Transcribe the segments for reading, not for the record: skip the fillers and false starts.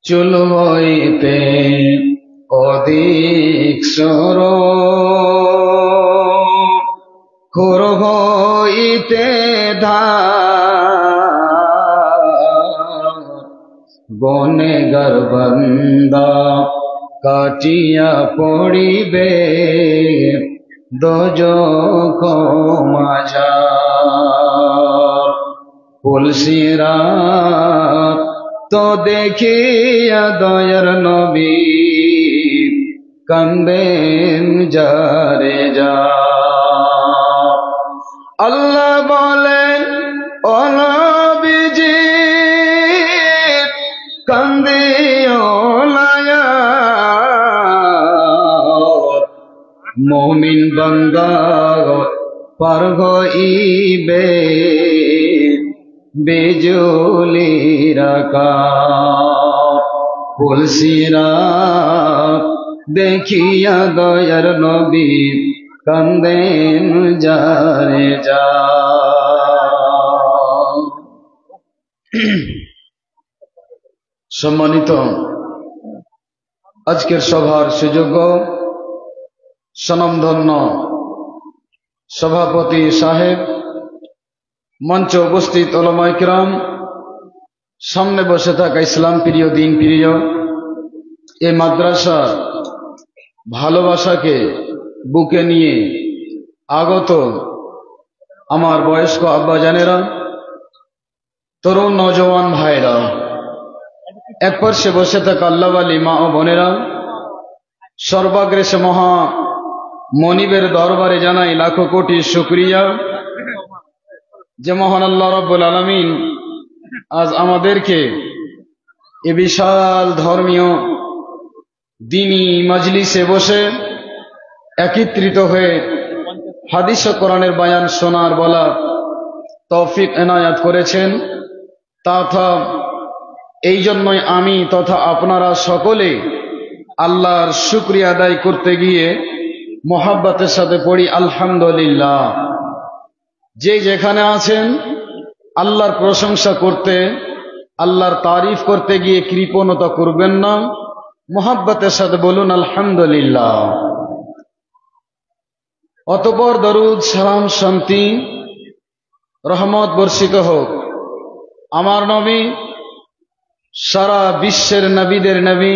চুল হইতে অধিক সর খুর হইতে ধার গুনেগার বান্দা কাটিয়া পড়িবে দোজখ মাঝার। পুলসিরাত তো দেখিয়া দয়ার নবী কান্দেন যারে যা। আল্লাহ বলেন ও নবীজি কান্দিও না মুমিন বান্দা পার হইবে বিজুলির আকার। পুলসিরাত দেখিয়া দয়ার নবী কান্দেন যারে যা। সম্মানিত আজকের সভার সুযোগ্য স্বনামধন্য সভাপতি সাহেব, মঞ্চে উপস্থিত উলামায়ে কিরাম, সামনে বসে থাকা ইসলাম প্রিয় দিন প্রিয় এই মাদ্রাসা ভালোবাসাকে বুকে নিয়ে আগত আমার বয়স্ক আব্বাজানেরা, তরুণ নওজওয়ান ভাইরা, এক পার্শ্বে বসে থাকা আল্লাহওয়ালি মা ও বোনেরা, সর্বাগ্রে মহা মনিবের দরবারে জানাই লাখো কোটি শুকরিয়া যে মহান আল্লাহ রাব্বুল আলামিন আজ আমাদেরকে এ বিশাল ধর্মীয় দ্বীনি মজলিসে বসে একত্রিত হয়ে হাদিস ও কোরআনের বয়ান শোনার বলার তৌফিক এনায়াত করেছেন। তথা এই জন্যই আমি তথা আপনারা সকলে আল্লাহর শুকরিয়া আদায় করতে গিয়ে মোহাব্বতের সাথে পড়ি আলহামদুলিল্লাহ। যে যেখানে আছেন আল্লাহর প্রশংসা করতে, আল্লাহর তারিফ করতে গিয়ে কৃপণতা করবেন না, মোহাব্বতের সাথে বলুন আলহামদুলিল্লাহ। অতঃপর দরুদ সালাম শান্তি রহমত বর্ষিত হোক আমার নবী, সারা বিশ্বের নবীদের নবী,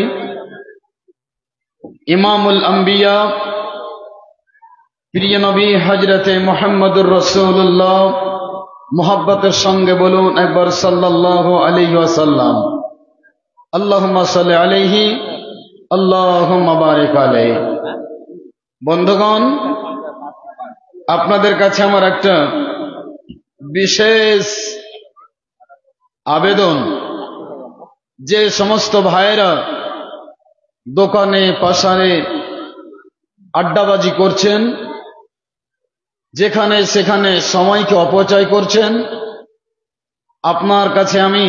ইমামুল আম্বিয়া, প্রিয় নবী হযরতে মুহাম্মদুর রাসূলুল্লাহ, মোহাব্বতের সঙ্গে বলুন একবার সাল্লাল্লাহু আলাইহি ওয়াসাল্লাম। আল্লাহুম্মা সাল্লি আলাইহি আল্লাহুম্মা বারিক আলাইহি। বন্ধুগণ, আপনাদের কাছে আমার একটা বিশেষ আবেদন, যে সমস্ত ভাইয়েরা দোকানে পাশারে আড্ডাবাজি করছেন, যেখানে সেখানে সময়কে অপচয় করছেন, আপনার কাছে আমি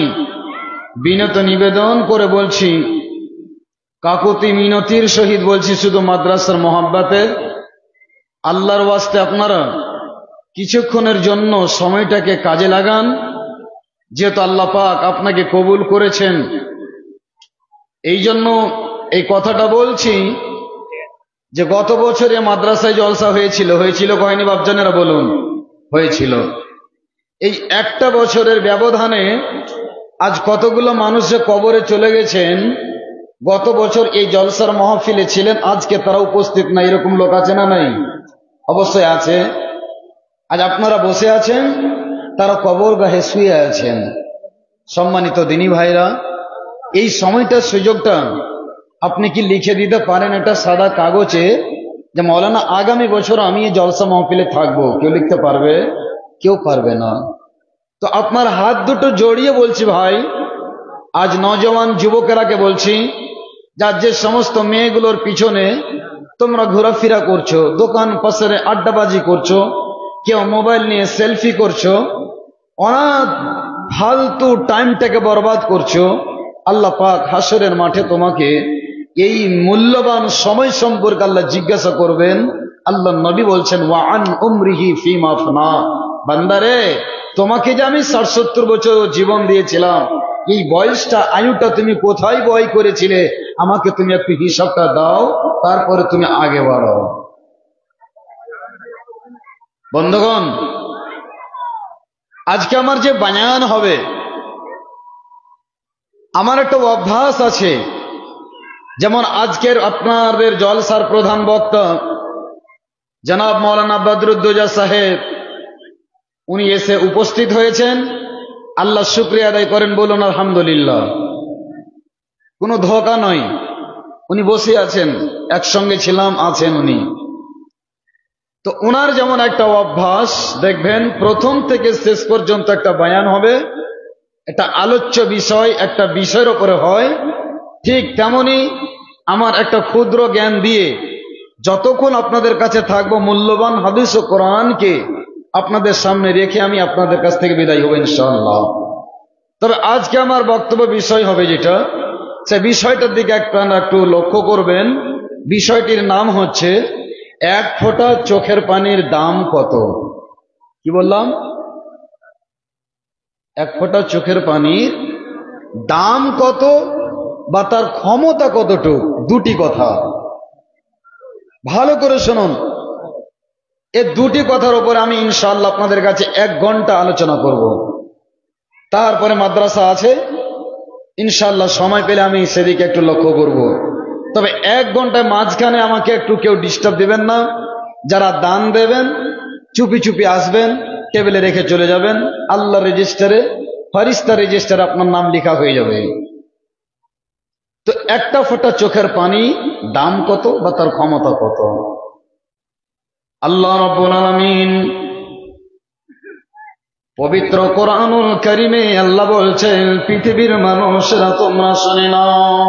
বিনত নিবেদন করে বলছি, কাকুতি মিনতির সহিত বলছি, শুধু মাদ্রাসার মোহাব্বতে আল্লাহর ওয়াস্তে আপনারা কিছুক্ষণের জন্য সময়টাকে কাজে লাগান। যেহেতু আল্লাহ পাক আপনাকে কবুল করেছেন, এই জন্য এই কথাটা বলছি যে গত বছরে মাদ্রাসায় জলসা হয়েছিল হয়নি বাপজানেরা বলুন? হয়েছিল। এই একটা বছরের ব্যবধানে আজ কতগুলো মানুষ যে কবরে চলে গেছেন, গত বছর এই জলসার মাহফিলে ছিলেন, আজকে তারা উপস্থিত নাই, এরকম লোক আছে না নাই? অবশ্যই আছে। আজ আপনারা বসে আছেন, তারা কবরগাহে শুয়ে আছেন। সম্মানিত দিনী ভাইরা, এই সময়টার সুযোগটা আপনি কি লিখে দিতে পারেন এটা সাদা কাগজে, যে মাওলানা আগামী বছর আমি এই জলসা মাহফিলে থাকবো? কেউ লিখতে পারবে? কেউ পারবে না। তো আপনার হাত দুটো জড়িয়ে বলছি ভাই, আজ নওজওয়ান যুবকেরাকে বলছি, যার যে সমস্ত মেয়েগুলোর পিছনে তোমরা ঘোরাফেরা করছো, দোকান পাশে আড্ডাবাজি করছো, কেউ মোবাইল নিয়ে সেলফি করছো, অনাথ ফালতু টাইমটাকে বরবাদ করছো, আল্লাহ পাক হাসরের মাঠে তোমাকে এই মূল্যবান সময় সম্পর্কে আল্লাহ জিজ্ঞাসা করবেন। আল্লাহ নবী বলছেন, ওয়া আন উমরিহি ফিমা আফনা। বান্দারে, তোমাকে যে আমি ৬০-৭০ বছর জীবন দিয়েছিলাম, এই বয়সটা আয়ুটা তুমি কোথায় ব্যয় করেছিলে, আমাকে তুমি একটু হিসাবটা দাও, তারপরে তুমি আগে বাড়ো। বন্ধুগণ, আজকে আমার যে বায়ান হবে, আমার একটা অভ্যাস আছে। যেমন আজকের আপনাদের জলসার প্রধান বক্তা জনাব মৌলানা বদরুদ্দোজা সাহেব, উনি এসে উপস্থিত হয়েছেন। আল্লাহ শুকরিয়া আদায় করেন, বলুন আলহামদুলিল্লাহ। কোনো ধোঁকা নয়, উনি বসে আছেন, একসঙ্গে ছিলাম, আছেন উনি। তো ওনার যেমন একটা অভ্যাস, দেখবেন প্রথম থেকে শেষ পর্যন্ত একটা বয়ান হবে, একটা আলোচ্য বিষয় একটা বিষয়ের উপরে হয়, ঠিক তেমনি আমার একটা ক্ষুদ্র জ্ঞান দিয়ে যতক্ষণ আপনাদের কাছে থাকবো, মূল্যবান হাদিস ও কোরআনকে আপনাদের সামনে রেখে আমি আপনাদের কাছ থেকে বিদায় হব ইনশাআল্লাহ। তবে আজকে আমার বক্তব্য বিষয় হবে যেটা, সে বিষয়টার দিকে একটু লক্ষ্য করবেন। বিষয়টির নাম হচ্ছে এক ফোঁটা চোখের পানির দাম কত। কি বললাম? এক ফোঁটা চোখের পানির দাম কত বা তার ক্ষমতা কতটুকু, দুটি কথা ভালো করে শুনুন। এই দুটি কথার উপরে আমি ইনশাআল্লাহ আপনাদের কাছে 1 ঘন্টা আলোচনা করব। তারপরে মাদ্রাসা আছে, ইনশাআল্লাহ সময় পেলে আমি সেদিকে একটু লক্ষ্য করব। তবে 1 ঘন্টায় মাঝখানে আমাকে একটু কেউ ডিস্টার্ব দিবেন না। যারা দান দেবেন চুপি চুপি আসবেন, টেবিলে রেখে চলে যাবেন। আল্লাহ রেজিস্টারে, ফারিস্তা রেজিস্টারে আপনার নাম লেখা হয়ে যাবে। তো একটা ফোঁটা চোখের পানি দাম কত বা তার ক্ষমতা কত? আল্লাহ রাব্বুল আলামিন পবিত্র কোরআনুল কারীমে আল্লাহ বলছেন, পৃথিবীর মানুষেরা তোমরা শুনে নাও।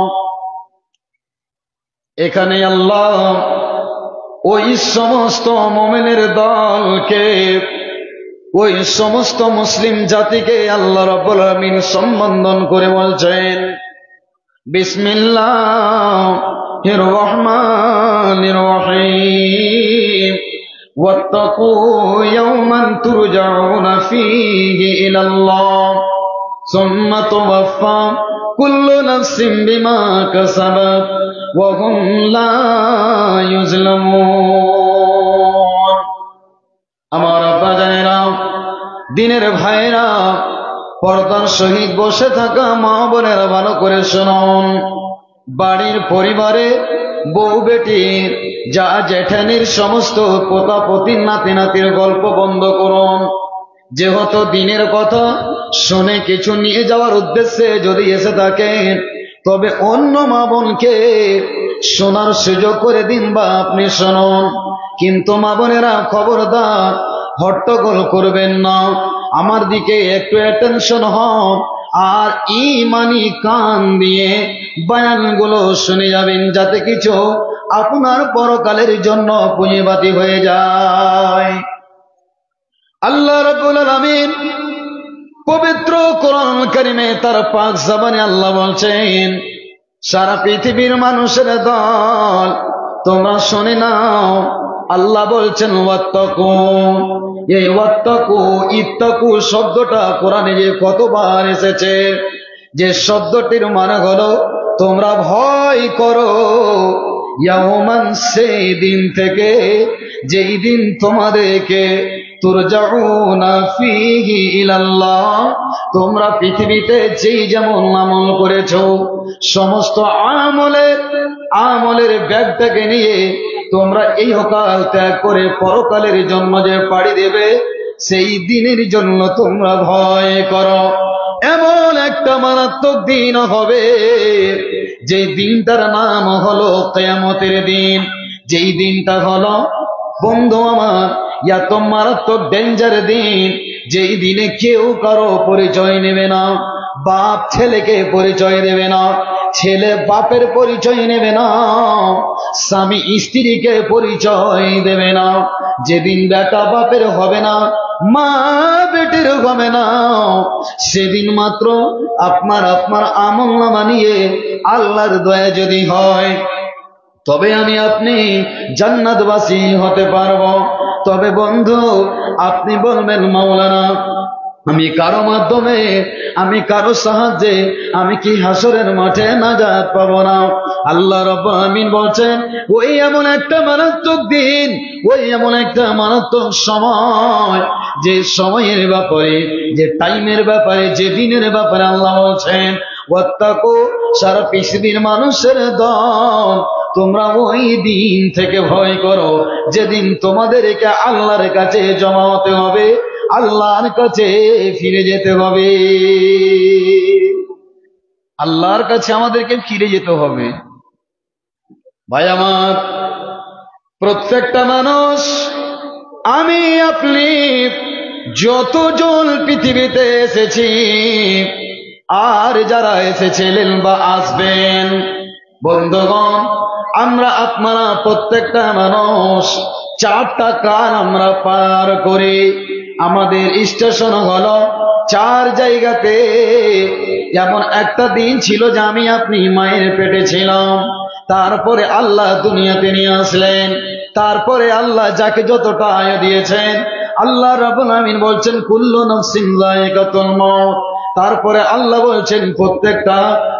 এখানে আল্লাহ ওই সমস্ত মুমিনের দলকে, ওই সমস্ত মুসলিম জাতিকে আল্লাহ রাব্বুল আলামিন সম্বোধন করে বলছেন, বিসমিল্লাহির রহমানির রহিম, ওয়াত্তাকু ইয়াওমান তুরজাউনা ফীহি ইলাল্লাহ সুম্মা তুওয়াফফা কুল্লু নাফসিন বিমা কাসাবাত ওয়া হুম লা ইউজলামুন। আমার আব্বা জানেরা, দিনের ভাইরা, পর্দার সহিত বসে থাকা মা বোনেরা ভালো করে শুনুন। বাড়ির পরিবারে বউ বেটির, যা জেঠানির সমস্ত পোতা পতির নাতি নাতির গল্প বন্ধ করুন। যেহেতু দিনের কথা শুনে কিছু নিয়ে যাওয়ার উদ্দেশ্যে যদি এসে থাকেন, তবে অন্য মা বোনকে শোনার সুযোগ করে দিন বা আপনি শুনুন। কিন্তু মা বোনেরা খবরদার হট্টগোল করবেন না, আমার দিকে একটু অ্যাটেনশন হন আর ঈমানি কান দিয়ে বয়ানগুলো শুনে যাবেন, যাতে কিছু আপনার পরকালের জন্য পুঁজিবাতি হয়ে যায়। আল্লাহ রাব্বুল আলামিন পবিত্র কোরআন কারীমে তার পাক জবানে আল্লাহ বলছেন, সারা পৃথিবীর মানুষের দল তোমরা শুনে নাও। আল্লাহ বলছেন ওয়াত্তাকু। এই ওয়াত্তাকু, ইত্তাকু শব্দটা কোরআনে যে কতবার এসেছে, যে শব্দটির মানে হলো তোমরা ভয় করো। ইয়াওমান, সেই দিন থেকে যেই দিন তোমাদেরকে তুরজাউনা ফীহি ইলাল্লাহ, তোমরা পৃথিবীতে যেই যেমন আমল করেছো সমস্ত আমলের ব্যাগটাকে নিয়ে তোমরা এই ইহকাল ত্যাগ করে পরকালের জন্য যে পাড়ি দেবে, সেই দিনের জন্য তোমরা ভয় করো। এমন একটা মারাত্মক দিন হবে, যে দিনটার নাম হলো কিয়ামতের দিন। যেই দিনটা হলো, বন্ধু আমার, এত মারাত্মক ডেঞ্জার দিন, যেই দিনে কেউ কারো পরিচয় নেবে না। বাপ ছেলেকে পরিচয় দেবে না, ছেলে বাপের পরিচয় নেবে না, স্বামী স্ত্রীকে পরিচয় দেবে না। যেদিন বেটা বাপের হবে না, মা বেটির হবে না, সেদিন মাত্র আপনার আমলনামা নিয়ে আল্লাহর দয়া যদি হয়, তবে আমি আপনি জান্নাতবাসী হতে পারবো। তবে বন্ধু, আপনি বলবেন মাওলানা, আমি কারো মাধ্যমে, আমি কারো সাহায্যে আমি কি হাসরের মাঠে নাজাত পাবো না? আল্লাহ রাব্বুল আমিন বলছেন, ওই এমন একটা মারাত্মক দিন, ওই এমন একটা মারাত্মক সময়, যে সময়ের ব্যাপারে, যে টাইমের ব্যাপারে, যে দিনের ব্যাপারে আল্লাহ বলছেন, ওয়াত্তাকু, সারা পৃথিবীর মানুষের দল, তোমরা ওই দিন থেকে ভয় করো যেদিন তোমাদেরকে আল্লাহর কাছে জমা হতে হবে, আল্লাহর কাছে ফিরে যেতে হবে। আল্লাহর কাছে আমাদেরকে ফিরে যেতে হবে। ভাই আমার, প্রত্যেকটা মানুষ, আমি আপনি যতজন পৃথিবীতে এসেছি আর যারা এসেছিলেন বা আসবেন, বন্ধুগণ, আমরা আপনারা প্রত্যেকটা মানুষ 4টা কাল আমরা পার করি। আমাদের স্টেশন হলো 4 জায়গাতে। যেমন একটা দিন ছিল যে আমি আপনি মায়ের পেটে ছিলাম, তারপরে আল্লাহ দুনিয়াতে নিয়ে আসলেন, তারপরে আল্লাহ যাকে যতটা আয়ু দিয়েছেন, আল্লাহ রাব্বুল আমিন বলছেন কুল্লু নাফসিন যায়িকাতুল মউত। তারপরে আল্লাহ বলছেন প্রত্যেকটা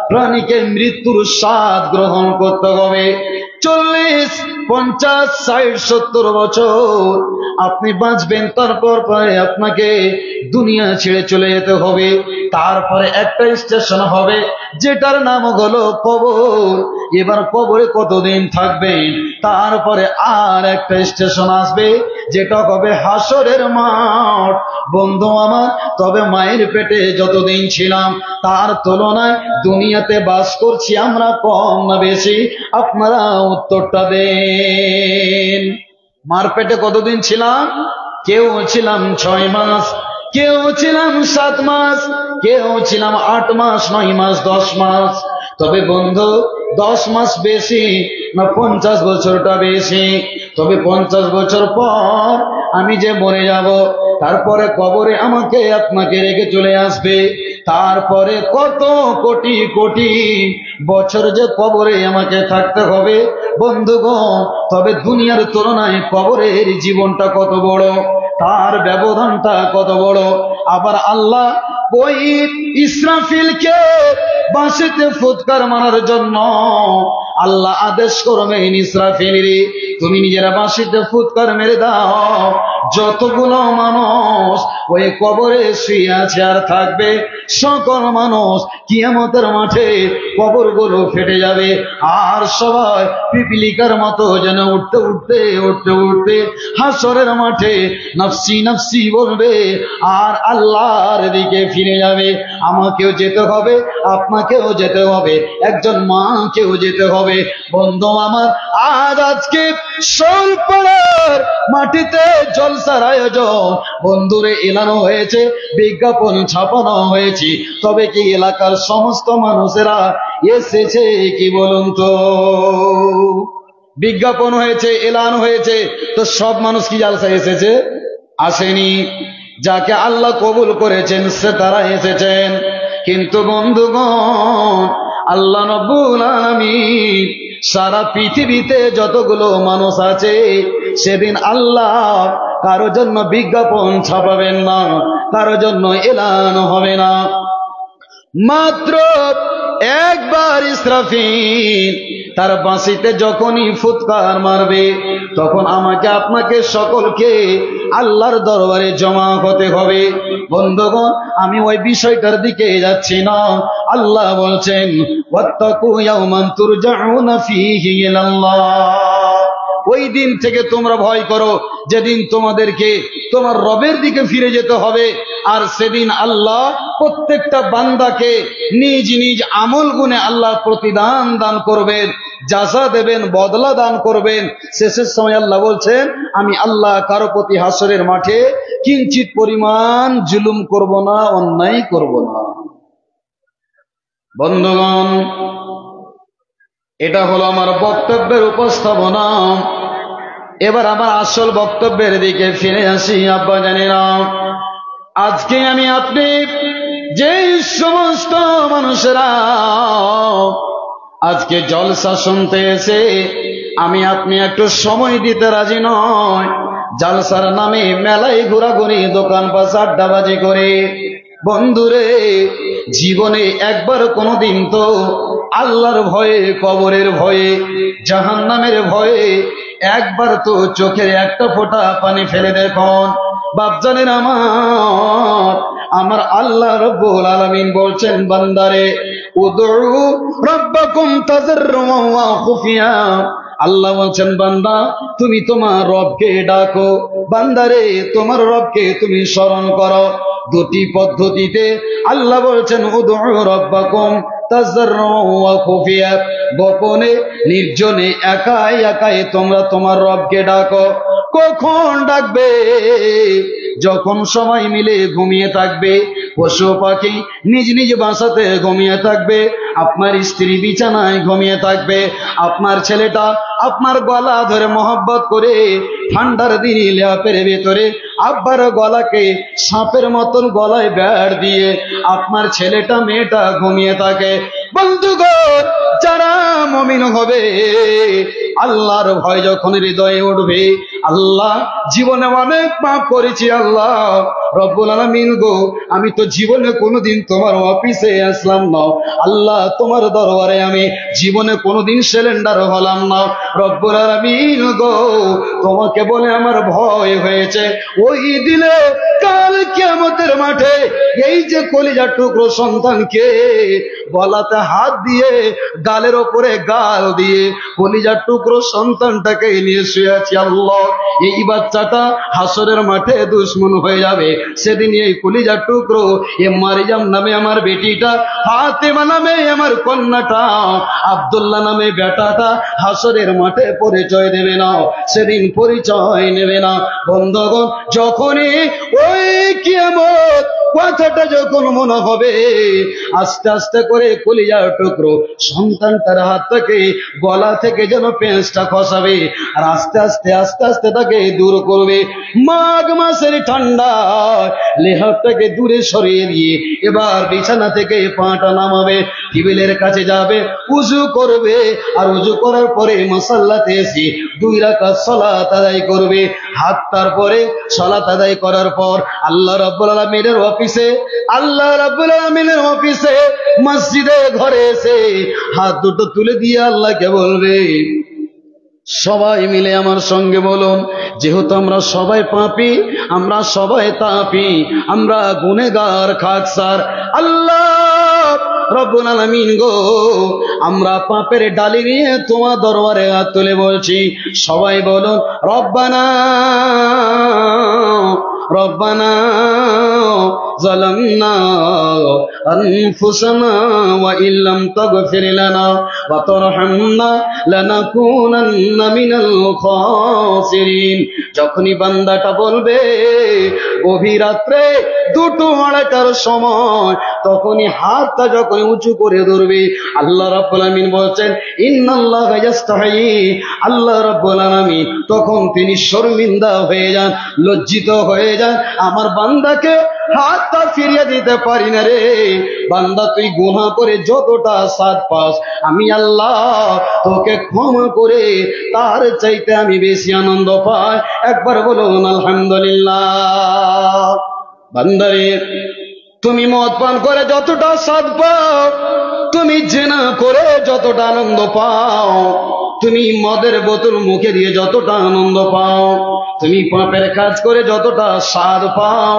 প্রাণীকে মৃত্যুর স্বাদ গ্রহণ করতে হবে। 40, 50, 60, 70 বছর আপনি বাঁচবেন, তারপর পরে আপনাকে দুনিয়া ছেড়ে চলে যেতে হবে। তারপরে একটা স্টেশন হবে যেটার নাম হলো কবর। এবার কবরে কতদিন থাকবেন, তারপরে আর একটা স্টেশন আসবে যেটা হবে হাসরের মাঠ। বন্ধু আমার, তবে মায়ের পেটে যতদিন ছিলাম তার তুলনায় দুনিয়াতে বাস করছি আমরা কম না বেশি? আপনারা উত্তরটা দেন। মার পেটে কতদিন ছিলাম? কেউ ছিলাম 6 মাস, কেউ ছিলাম 7 মাস, কেউ ছিলাম 8 মাস, 9 মাস, 10 মাস। তবে বন্ধু, 10 মাস বেশি না 50 বছরটা বেশি? তবে 50 বছর পর আমি যে মরে যাব, তারপরে কবরে আমাকে আপনাকে রেখে চলে আসবে, তারপরে কত কোটি কোটি বছর যে কবরে আমাকে থাকতে হবে বন্ধুগণ। তবে দুনিয়ার তুলনায় কবরের জীবনটা কত বড়, তার ব্যবধানটা কত বড়। আবার আল্লাহ ওই ইসরাফিলকে বাঁশিতে ফুৎকার মারার জন্য আল্লাহ আদেশ করবেন, ইসরাফিল, তুমি নিজেরা বাঁশিতে ফুৎকার মেরে দাও। যতগুলো মানুষ ওই কবরে শুয়ে আছে আর থাকবে, সকল মানুষ কিয়ামতের মাঠে কবরগুলো ফেটে যাবে, আর সবাই পিপিলিকার মতো যেন উঠতে উঠতে উঠতে উঠতে হাসরের মাঠে নফসি নফসি বলবে আর আল্লাহর দিকে ফিরে যাবে। আমাকেও যেতে হবে, আপনাকেও যেতে হবে, একজন মাকেও যেতে হবে। বন্ধু আমার, আজকে শোলপাড়ার মাটিতে জলসার আয়োজন বন্ধুরে এলানো হয়েছে, বিজ্ঞাপন ছাপানো হয়েছে। তবে কি এলাকার সমস্ত মানুষেরা এসেছে কি বলুন তো? বিজ্ঞাপন হয়েছে, এলান হয়েছে, তো সব মানুষ কি জালসায় এসেছে? আসেনি। যাকে আল্লাহ কবুল করেছেন সে তারা এসেছেন। কিন্তু বন্ধুগণ, আল্লাহ রাব্বুল আলামিন সারা পৃথিবীতে যতগুলো মানুষ আছে, সেদিন আল্লাহ কারো জন্য বিজ্ঞাপন ছাপাবেন না, কারো জন্য এলান হবে না। মাত্র একবার ইসরাফিল তার বাঁশিতে যখনই ফুৎকার মারবে, তখন আমাকে আপনাকে সকলকে আল্লাহর দরবারে জমা হতে হবে। বন্ধুগণ, আমি ওই বিষয়টার দিকে যাচ্ছি না। আল্লাহ বলছেন, ওয়াত্তাকু ইয়াওমান তুরজাউনা ফীহি ইলাল্লাহ। ওই দিন থেকে তোমরা ভয় করো যেদিন তোমাদেরকে তোমার রবের দিকে ফিরে যেতে হবে। আর সেদিন আল্লাহ প্রত্যেকটা বান্দাকে নিজ নিজ আমল গুণে আল্লাহ প্রতিদান দান করবেন, জাযা দেবেন, বদলা দান করবেন। শেষের সময় আল্লাহ বলছেন, আমি আল্লাহ কারো প্রতি হাসরের মাঠে কিঞ্চিত পরিমাণ জুলুম করব না, অন্যায় করব না। বন্ধুগণ, এটা হলো আমার বক্তব্যের উপস্থাপনা। এবার আমার আসল বক্তব্যের দিকে ফিরে আসি। আব্বা জানেরা, আজকে আমি আপনি যে সমস্ত মানুষেরা আজকে জলসা শুনতে এসে আমি আপনি একটু সময় দিতে রাজি নয়, জালসার নামে মেলায় ঘোরাঘুরি, দোকান পাশে আড্ডাবাজি করে। বন্ধুরে, জীবনে একবার কোনোদিন তো আল্লাহর ভয়ে, কবরের ভয়ে, জাহান্নামের ভয়ে একবার তো চোখের একটা ফোঁটা পানি ফেলে দেখুন। বাপজানের আমার আল্লাহ রাব্বুল আলামিন বলছেন, বান্দারে উদউ রাব্বাকুম তাযাররুআন ওয়া খুফিয়া। আল্লাহ বলছেন, বান্দা তুমি তোমার রবকে ডাকো, বান্দারে তোমার রবকে তুমি স্মরণ করো। দুটি পদ্ধতিতে আল্লাহ বলছেন উদউ রাব্বাকুম তাযাররুআন ওয়া খুফিয়া, গোপনে নির্জনে একাই একাই তোমরা তোমার রবকে ডাকো। কখন ডাকবে? যখন সবাই মিলে ঘুমিয়ে থাকবে, পশু পাখি নিজ নিজ বাসাতে ঘুমিয়ে থাকবে, আপনার স্ত্রী বিছানায় ঘুমিয়ে থাকবে, আপনার ছেলেটা আপনার গলা ধরে মহব্বত করে ঠান্ডার দিনে ল্যাপের ভেতরে আব্বার গলাকে সাপের মতন গলায় বেড় দিয়ে আপনার ছেলেটা মেয়েটা ঘুমিয়ে থাকে। বন্ধুগণ, যারা মুমিন হবে, আল্লাহর ভয় যখন হৃদয়ে উঠবে, আল্লাহ জীবনে অনেক পাপ করেছি, আল্লাহ রব্বুল আলামিন গো, আমি তো জীবনে কোনোদিন তোমার অফিসে আসলাম না, আল্লাহ তোমার দরবারে আমি জীবনে কোনোদিন সিলিন্ডার হলাম না, রব্বুল আলামিন গো, তোমাকে বলে আমার ভয় হয়েছে। ওই দিলে কাল কিয়ামতের মাঠে এই যে কলিজার টুকরো সন্তানকে গলাতে হাত দিয়ে গালের ওপরে গাল দিয়ে কলিজার টুকরো সন্তানটাকে নিয়ে শুয়ে আছি, আল্লাহ এই বাচ্চাটা হাসরের মাঠে দুশ্মন হয়ে যাবে। সেদিন এই কলিজার টুকরো এ মারিয়াম নামে আমার বেটিটা, ফাতেমা নামে আমার কন্যাটা, আব্দুল্লাহ নামে বেটাটা হাসরের মাঠে পরিচয় দেবে না, সেদিন পরিচয় নেবে না। বন্ধুগণ, যখনই ওই কিয়ামত কথাটা যখন মনে হবে, আস্তে আস্তে করে কলিজার টুকরো সন্তানটার হাত থেকে গলা থেকে যেন পেঁচটা খসাবে, আর আস্তে আস্তে আস্তে আস্তে তাকে দূর করবে। মাঘ মাসের ঠান্ডা লেহাতটাকে দূরে সরিয়ে দিয়ে এবার বিছানা থেকে পাটা নামাবে, টেবিলের কাছে যাবে, উজু করবে, আর উজু করার পরে মাসাল্লাতে এসে 2 রাকাত সালাত আদায় করবে। হাত তারপরে সালাত আদায় করার পর আল্লাহ রাব্বুল আলামিনের অফিসে মসজিদে ঘরে এসে হাত দুটো তুলে দিয়ে আল্লাহকে বলবে, সবাই মিলে আমার সঙ্গে বলুন, যেহেতু আমরা সবাই পাপী, আমরা সবাই তাপী, আমরা গুনেহগার খাকসার, আল্লাহ রব্বুল আলামিন গো, আমরা পাপের ডালি নিয়ে তোমার দরবারে হাত তুলে বলছি, সবাই বলুন রব্বানা রব্বানা যালামনা আনফুসানা ওয়া ইল্লাম তাগফির লানা ওয়া তারহামনা লানাকুনান্না মিনাল খাসিরিন। যখনই বান্দাটা বলবে গভীর রাত্রে 2-2-2:30টার সময়, তখনই হাতটা যখন উঁচু করে ধরবে, আল্লাহ রাব্বুল আলামিন বলছেন ইন্নাল্লাহা ইয়াস্তাহি, আল্লাহ রাব্বুল আলামিন তখন তিনি শর্মিন্দা হয়ে যান, লজ্জিত হয়ে যান, আমার বান্দাকে হাতটা ফিরিয়ে দিতে পারি না রে। বান্দা তুই গুনাহ করে যতটা সাদ পাস, আমি আল্লাহ তোকে ক্ষমা করে তার চাইতে আমি বেশি আনন্দ পাই। একবার বলুন আলহামদুলিল্লাহ। বান্দারে, তুমি মদ পান করে যতটা সাদ পাও, তুমি জিনা করে যতটা আনন্দ পাও, তুমি মদের বোতল মুখে দিয়ে যতটা আনন্দ পাও, তুমি পাপের কাজ করে যতটা স্বাদ পাও,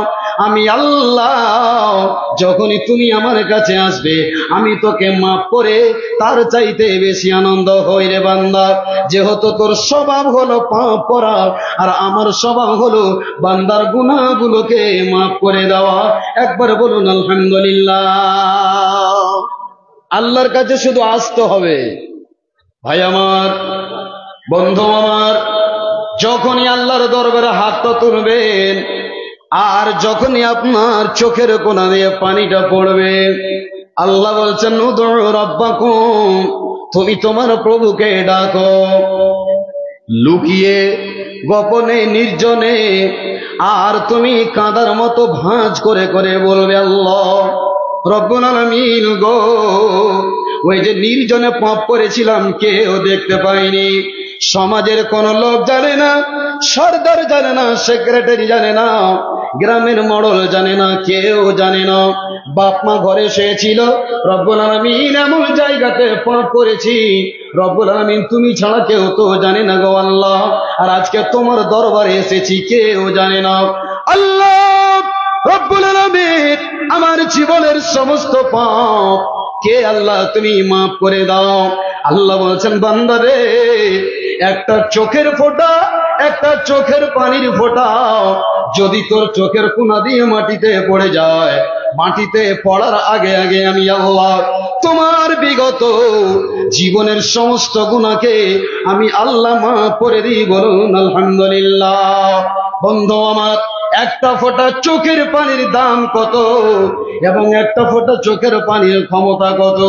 আমি আল্লাহ যখনই তুমি আমার কাছে আসবে, আমি তোকে মাফ করে তার চাইতে বেশি আনন্দ হই রে বান্দা। যেহেতু তোর স্বভাব হলো পাপ করা, আর আমার স্বভাব হলো বান্দার গুনাহগুলোকে মাফ করে দেওয়া। একবার বলুন আলহামদুলিল্লাহ। আল্লাহর কাছে শুধু আসতে হবে। ভাই আমার, বন্ধু আমার, যখনই আল্লাহর দরবারে হাতটা তুলবেন, আর যখনই আপনার চোখের কোণা দিয়ে পানিটা পড়বে, আল্লাহ বলছেন উদউ রাব্বাকুম, তুমি তোমার প্রভুকে ডাকো, লুকিয়ে গোপনে নির্জনে, আর তুমি কাঁদার মতো ভাঁজ করে করে বলবে আল্লাহ রব্বুল আলামিন গো, ওই যে নির্জনে পাপ করেছিলাম কেউ দেখতে পাইনি, সমাজের কোন লোক জানে না, সরদার জানে না, সেক্রেটারি জানে না, গ্রামের মডল জানে না, কেউ জানে না। বাপ মা ঘরে শুয়েছিল, রব্বুল আলামিন এমন জায়গাতে পাঠ করেছি, রব্বুল আলামিন তুমি ছাড়া কেউ তো জানে না গো আল্লাহ। আর আজকে তোমার দরবারে এসেছি, কেউ জানে না। আল্লাহ রব্বুল আলামিন আমার জীবনের সমস্ত পাপ কে আল্লাহ তুমি মাফ করে দাও। আল্লাহ বলছেন, বান্দা রে, একটা চোখের ফোঁটা, একটা চোখের পানির ফোঁটা যদি তোর চোখের কোনা দিয়ে মাটিতে পড়ে যায়, মাটিতে পড়ার আগে আগে আমি আল্লাহ তোমার বিগত জীবনের সমস্ত গুনাহকে আমি আল্লাহ মাফ করে দিই। বলুন আলহামদুলিল্লাহ। বন্ধু আমার, একটা ফোঁটা চোখের পানির দাম কত এবং একটা ফোঁটা চোখের পানির ক্ষমতা কত,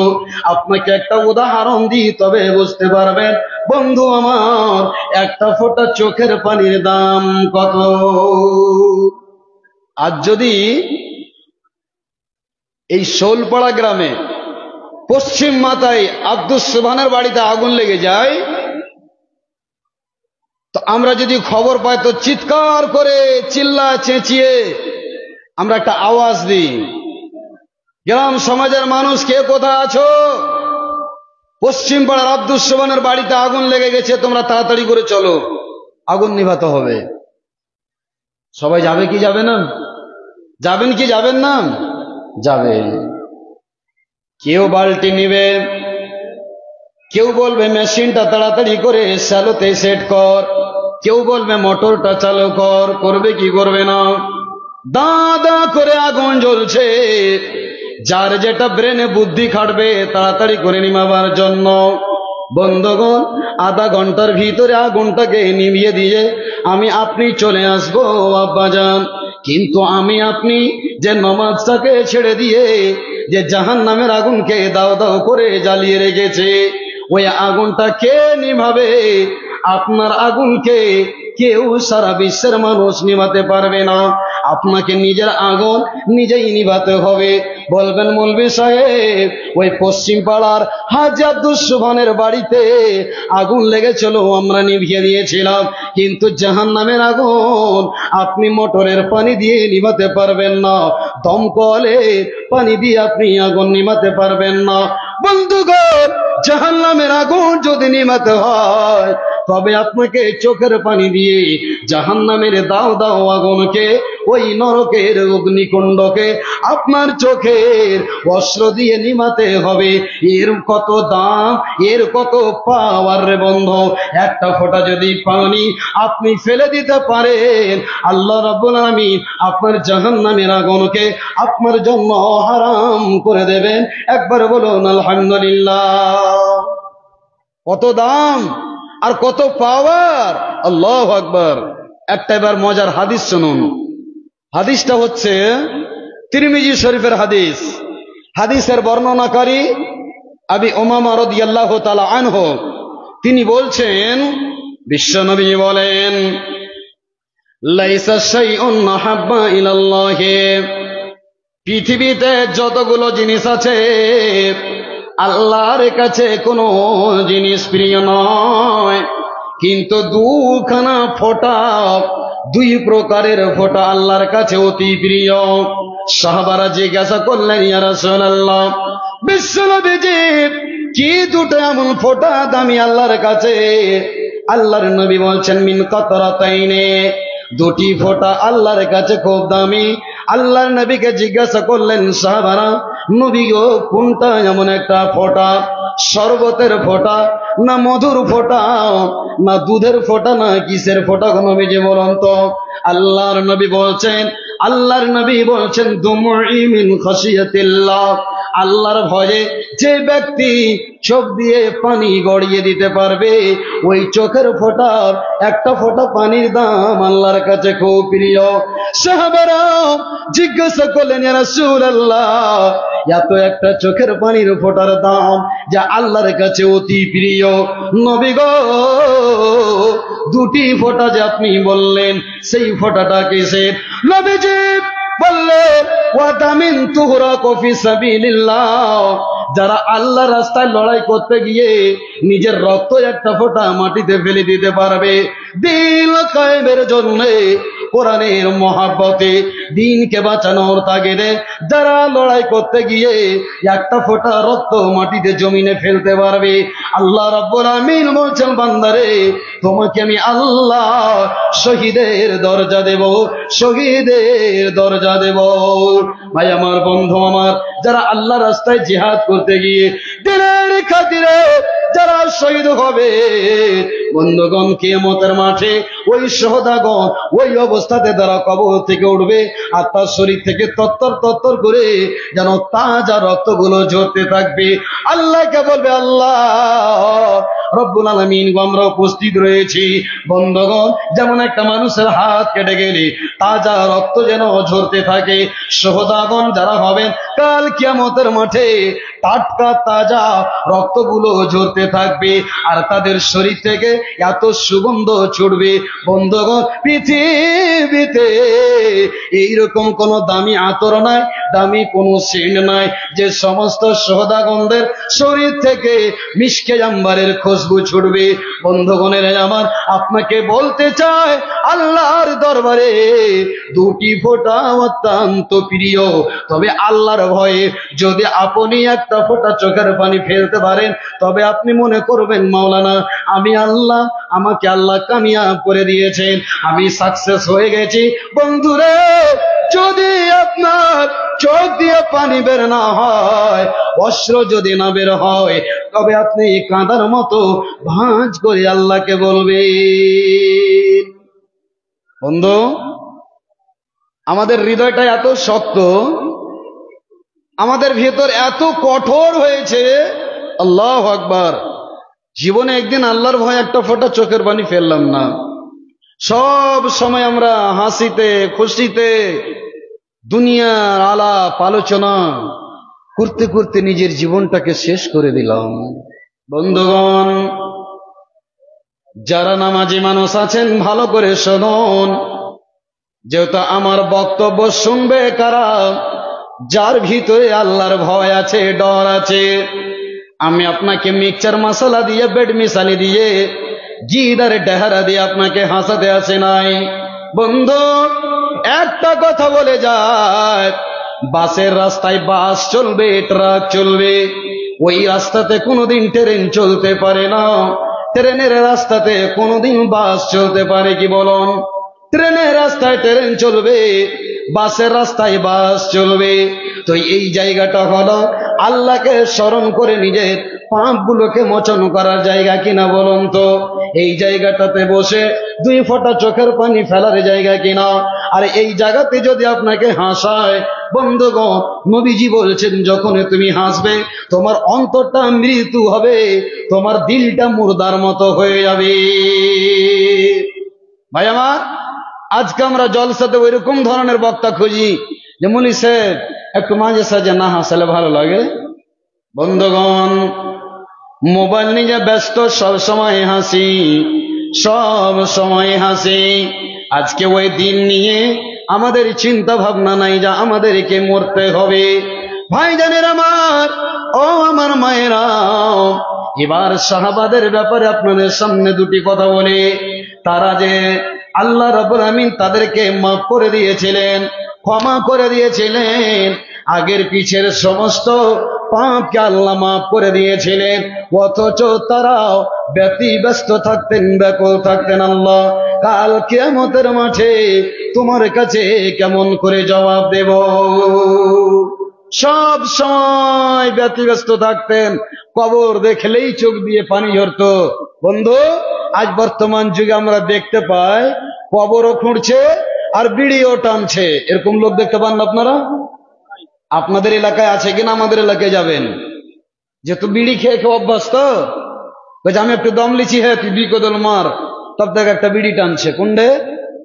আপনাকে একটা উদাহরণ দিই, তবে বুঝতে পারবেন বন্ধু আমার একটা ফোঁটা চোখের পানির দাম কত। আজ যদি এই শোলপাড়া গ্রামে পশ্চিম মাথায় আব্দুস সুবহানের বাড়িতে আগুন লেগে যায়, তো আমরা যদি খবর পাই তো চিৎকার করে চিল্লা চেঁচিয়ে আমরা একটা আওয়াজ দিই, গ্রাম সমাজের মানুষ কে কোথায় আছো, পশ্চিম পাড়ার আব্দুস সুবহানের বাড়িতে আগুন লেগে গেছে, তোমরা তাড়াতাড়ি করে চলো, আগুন নিভাতে হবে। সবাই যাবে কি যাবে না? যাবেন কি যাবেন না? যাবে। কেউ বালতি নিবে, কেউ বলবে মেশিনটা তাড়াতাড়ি করে শ্যালোতে সেট কর, কেউ বলবে মোটরটা চালু কর, করবে কি করবে না? দাদা করে আগুন জ্বলছে, যার যেটা ব্রেনে বুদ্ধি খাটবে তাড়াতাড়ি করে নিমাবার জন্য। বন্ধুগণ, আধা ঘন্টার ভিতরে আগুনটাকে নিভিয়ে দিয়ে আমি আপনি চলে আসবো আব্বাজান। কিন্তু আমি আপনি যে নামাজটাকে ছেড়ে দিয়ে যে জাহান্নামের আগুনকে দাও দাও করে জ্বালিয়ে রেখেছে, ওই আগুনটা কে নিভাবে? আপনার আগুনকে কেউ সারা বিশ্বের মানুষ নিভাতে পারবে না। আপনাকে নিজের আগুন নিজেই নিভাতে হবে। বলবেন মৌলভী সাহেব, ওই পশ্চিম পাড়ার হাজী আব্দুস সুবহানের বাড়িতে আগুন লেগেছিল, আমরা নিভিয়ে দিয়েছিলাম, কিন্তু জাহান্নামের আগুন আপনি মোটরের পানি দিয়ে নিভাতে পারবেন না, দমকলে পানি দিয়ে আপনি আগুন নিভাতে পারবেন না। বন্ধুগণ, জাহান্নামের আগুন যদি নিভাতে হয় তবে আপনাকে চোখের পানি দিয়ে জাহান্নামের দাও দাও আগুনকে, ওই নরকের অগ্নিকুণ্ডকে আপনার চোখের অস্ত্র দিয়ে নিমাতে হবে। এর কত দাম, এর কত পাওয়ার রে বন্ধু। একটা ফোঁটা যদি পানি আপনি ফেলে দিতে পারেন, আল্লাহ রাব্বুল আলামিন আপনার জাহান্নামের আগুনকে আপনার জন্য হারাম করে দেবেন। একবার বলুন আলহামদুলিল্লাহ। কত দাম আর কত পাওয়ার, আল্লাহু আকবার। একটা এবার মজার হাদিস শুনুন। হাদিসটা হচ্ছে তিরমিজি শরীফের হাদিস। হাদিসের বর্ণনাকারী আবি উমামা রাদিয়াল্লাহু তাআলা আনহু, তিনি বলছেন, বিশ্বনবী বলেন, লাইসা শাইউন আহাব্বা ইলাল্লাহি, পৃথিবীতে যতগুলো জিনিস আছে আল্লাহর কাছে কোনো জিনিস প্রিয় নয়, কিন্তু দুখানা ফোঁটা, দুই প্রকারের ফোঁটা আল্লাহর কাছে অতি প্রিয়। সাহাবারা জিজ্ঞাসা করলেন, ইয়া রাসূলুল্লাহ, বিশ্বনবীজি কি দুটো এমন ফোঁটা দামি আল্লাহর কাছে? আল্লাহর নবী বলছেন, মিন কাতরাতাইনে, দুটি ফোঁটা আল্লাহর কাছে খুব দামি। আল্লাহর নবীকে জিজ্ঞাসা করলেন সাহাবারা, নবী গো, কোনটা এমন একটা ফোঁটা? শরবতের ফোঁটা, না মধুর ফোঁটা, না দুধের ফোঁটা, না কিসের ফোঁটা গো নবীজি বলুন তো? আল্লাহর নবী বলছেন দুমুই মিন খাশিয়াতিল্লাহ, আল্লাহর ভয়ে যে ব্যক্তি চোখ দিয়ে পানি গড়িয়ে দিতে পারবে, ওই চোখের ফোঁটার একটা ফোঁটা পানির দাম আল্লাহর কাছে খুব প্রিয়। সাহাবারা জিজ্ঞাসা করলেন, ইয়া রাসূলুল্লাহ, এত একটা চোখের পানির ফোঁটার দাম যা আল্লাহর কাছে অতি প্রিয়, নবী গো, দুটি ফোঁটা যে আপনি বললেন, সেই ফোঁটাটা কিসের? নবীজি বললেন, ওয়াদামিন তুহরাকু ফি সাবিলিল্লাহ, যারা আল্লাহ রাস্তায় লড়াই করতে গিয়ে নিজের রক্ত একটা ফোঁটা মাটিতে ফেলে দিতে পারবে দিন কায়েমের জন্য, কোরআনের মহাব্বতে, দিনকে বাঁচানোর তাগিদে যারা লড়াই করতে গিয়ে একটা ফোঁটা রক্ত মাটিতে জমিনে ফেলতে পারবে, আল্লাহ রাব্বুল আমিন বলছেন, বান্দারে তোমাকে আমি আল্লাহ শহীদের দরজা দেব, শহীদের দরজা দেব। ভাই আমার, বন্ধু আমার, যারা আল্লাহ রাস্তায় জিহাদ করতে গিয়ে দিনের খাতিরে যারা শহীদ হবে, বন্ধুগণ, কিয়ামতের মাঠে ওই শহীদগণ ওই অবস্থাতে তারা কবর থেকে উঠবে আর তার শরীর থেকে তত্তর তত্তর করে যেন তাজা রক্তগুলো ঝরতে থাকবে। আল্লাহকে বলবে, আল্লাহ রব্বুল আলামিন, আমরা উপস্থিত রয়েছি। বন্ধুগণ, যেমন একটা মানুষের হাত কেটে গেলে তাজা রক্ত যেন ঝরতে থাকে, শহীদগণ যারা হবেন কাল কিয়ামতের মাঠে টাটকা তাজা রক্তগুলো ঝরতে থাকবে আর তাদের শরীর থেকে এত সুগন্ধ ছুটবে। বন্ধুগণ, পৃথিবীতে এইরকম কোন দামি আতর নাই, দামি কোন সেন্ট নাই যে সমস্ত শহীদগণদের শরীর থেকে মিশকে আম্বারের খুশবু ছুটবে। বন্ধুগণের আমার, আপনাকে বলতে চাই, আল্লাহর দরবারে দুটি ফোঁটা অত্যন্ত প্রিয়, তবে আল্লাহর ভয়ে যদি আপনি একটা ফোঁটা চোখের পানি ফেলতে পারেন তবে আপনি মনে করবেন, মাওলানা আমি আল্লাহ, আমাকে আল্লাহ কামিয়াব করে দিয়েছেন, আমি সাকসেস হয়ে গেছি। বন্ধুরে, যদি আপনার চোখ দিয়ে পানি বের না হয়, অশ্র যদি না বের হয়, তবে আপনি কাঁদার মতো ভাঁজ করে আল্লাহকে বলবেন। বন্ধু, আমাদের হৃদয়টা এত শক্ত, আমাদের ভেতর এত কঠোর হয়েছে, আল্লাহু আকবার, জীবনে একদিন আল্লাহর ভয় একটা ফোঁটা চোখের পানি ফেললাম না। সব সময় আমরা হাসিতে খুশিতে দুনিয়ার আলাপ আলোচনা করতে করতে নিজের জীবনটাকে শেষ করে দিলাম। বন্ধুগণ, যারা নামাজি মানুষ আছেন ভালো করে শুনুন, যেহেতু আমার বক্তব্য শুনবে কারা, যার ভিতরে আল্লাহর ভয় আছে, ডর আছে। আমি আপনাকে মিক্সচার মশলা দিয়ে, বেড মিশালি দিয়ে, জিদার ডেহারা দিয়ে আপনাকে হাসাতে আসে নাই। বন্ধু, একটা কথা বলে যায়, বাসের রাস্তায় বাস চলবে, ট্রাক চলবে, ওই রাস্তাতে কোনোদিন ট্রেন চলতে পারে না। ট্রেনের রাস্তাতে কোনোদিন বাস চলতে পারে কি বলুন? ট্রেনের রাস্তায় ট্রেন চলবে, বাসের রাস্তায় বাস চলবে। তো এই জায়গাটা হলো আল্লাহকে স্মরণ করে নিজের পাপগুলোকে মোচন করার জায়গা কিনা বলুন তো? এই জায়গাটাতে বসে দুই ফোঁটা চোখের পানি ফেলার জায়গা কিনা? আর এই জায়গাতে যদি আপনাকে হাসায়, বন্ধুগণ, নবীজি বলছেন, যখন তুমি হাসবে তোমার অন্তরটা মৃত্যু হবে, তোমার দিলটা মুর্দার মতো হয়ে যাবে। ভাই আমার, আজকে আমরা জলসাতে ওইরকম ধরনের বক্তা খুঁজি যে মুলি সাহেব একটু মাঝে সাঝে না হাসালে ভালো লাগে। বন্ধুগণ, মোবাইল নিয়ে ব্যস্ত, সব সময় হাসি, সব সময় হাসি। আজকে ওই দিন নিয়ে আমাদের চিন্তা ভাবনা নাই যে আমাদেরকে মরতে হবে। ভাইজানের আমার, ও আমার মায়েরা, এবার সাহাবাদের ব্যাপারে আপনাদের সামনে দুটি কথা বলে। তারা যে আল্লাহ রাব্বুল আমিন তাদেরকে মাফ করে দিয়েছিলেন, ক্ষমা করে দিয়েছিলেন, আগের পিছের সমস্ত পাপকে আল্লাহ মাফ করে দিয়েছিলেন, অথচ তারাও ব্যতিব্যস্ত থাকতেন, ব্যাকুল থাকতেন। আল্লাহ, কাল কিয়ামতের মাঠে তোমার কাছে কেমন করে জবাব দেব? সব সময় ব্যতিব্যস্ত থাকতেন, কবর দেখলেই চোখ দিয়ে পানি ঝরতো। বন্ধু, আজ বর্তমান যুগে আমরা দেখতে পাই কবরও খুঁড়ছে আর বিড়িও টানছে। এরকম লোক দেখতে পান না আপনারা? আপনাদের এলাকায় আছে কিনা? আমাদের এলাকায় যাবেন, যেহেতু বিড়ি খেয়ে খেয়ে অভ্যাস, তো আমি একটু দম লিছি, হ্যাঁ তুই বিকদল মার, তব থেকে একটা বিড়ি টানছে।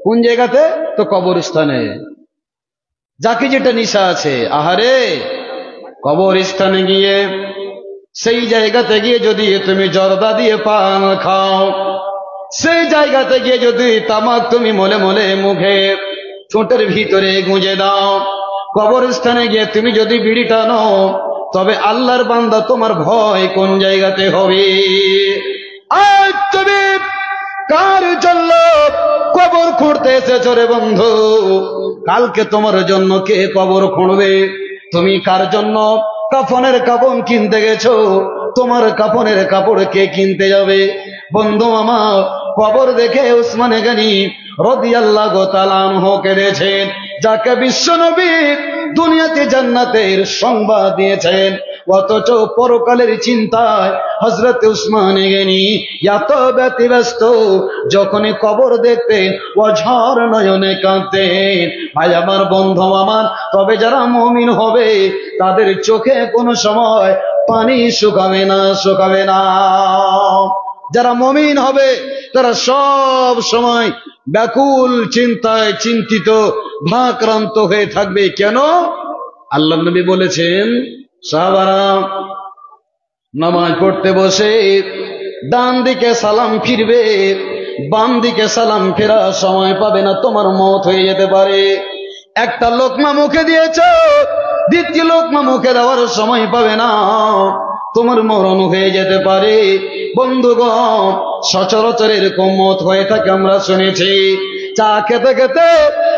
কোন জায়গাতে? তো কবরস্থানে। যাকে যেটা নিশা আছে, আহারে, কবরস্থানে গিয়ে সেই জায়গাতে গিয়ে যদি তুমি জর্দা দিয়ে পান খাও, সেই জায়গাতে গিয়ে যদি তামাক তুমি মলে মলে মুখে ঠোঁটের ভিতরে গুঁজে দাও, কবরস্থানে গিয়ে তুমি যদি বিড়ি টানো, তবে আল্লাহর বান্দা তোমার ভয় কোন জায়গাতে হবে? আজ তুমি কার জন্য কবর খুঁড়তে এসেছো রে বন্ধু? কালকে তোমার জন্য কে কবর খুঁড়বে? তুমি কার জন্য কাফনের কাপড় কিনতে গেছো? তোমার কাফনের কাপড় কে কিনতে যাবে? বন্ধু আমার, কবর দেখে উসমান গনি রাদিয়াল্লাহু তাআলা আনহু কেঁদেছেন, যাকে বিশ্বনবী দুনিয়াতে জান্নাতের সংবাদ দিয়েছেন, অথচ পরকালের চিন্তায় হযরত উসমান গনি এত ব্যতিব্যস্ত, যখনই কবর দেখতেন অঝর নয়নে কাঁদতেন। ভাই আমার, বন্ধু আমার, তবে যারা মুমিন হবে তাদের চোখে কোনো সময় পানি শুকাবে না, শুকাবে না। যারা মুমিন হবে তারা সব সময় ব্যাকুল চিন্তায় চিন্তিত, ভারাক্রান্ত হয়ে থাকবে। কেন? আল্লাহর নবী বলেছেন, সাহাবারা নামাজ পড়তে বসে ডান দিকে সালাম ফিরবে, বাম দিকে সালাম ফেরার সময় পাবে না, তোমার মওত হয়ে যেতে পারে। একটা লোকমা মুখে দিয়েছো, দ্বিতীয় লোকমা মুখে দেওয়ার সময় পাবে না, তোমার মরণ হয়ে যেতে পারে। বন্ধুগণ, সচরাচর এরকম মত হয়ে থাকে, আমরা শুনেছি। চা খেতে খেতে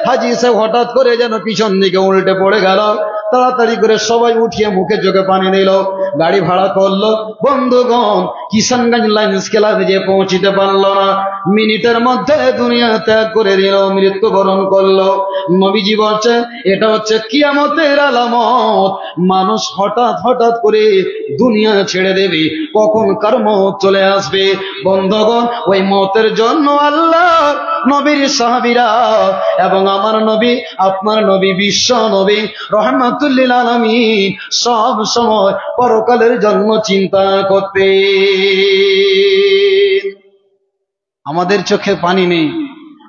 হাজী সাহেব হঠাৎ করে যেন পিছন দিকে উল্টে পড়ে গেল, তাড়াতাড়ি করে সবাই উঠিয়ে মুখে চোখে পানি দিল, গাড়ি ভাড়া করলো। বন্ধুগণ, কিষানগঞ্জ লাইন্স ক্লাবে যে পৌঁছিতে পারল না, মিনিটের মধ্যে দুনিয়া ত্যাগ করে দিল, মৃত্যুবরণ করলো। নবীজি বলছেন, এটা হচ্ছে কিয়ামতের আলামত। মানুষ হঠাৎ হঠাৎ করে দুনিয়া ছেড়ে দেবে, কখন কার মওত চলে আসবে। বন্ধুগণ, ওই মওতের জন্য আল্লাহ নবীর সাহাবীরা এবং আমার নবী, আপনার নবী, বিশ্ব নবী রাহমাতুল লিল আলামিন সব সময় পরকালের জন্য চিন্তা করতে। আমাদের চোখে পানি নেই,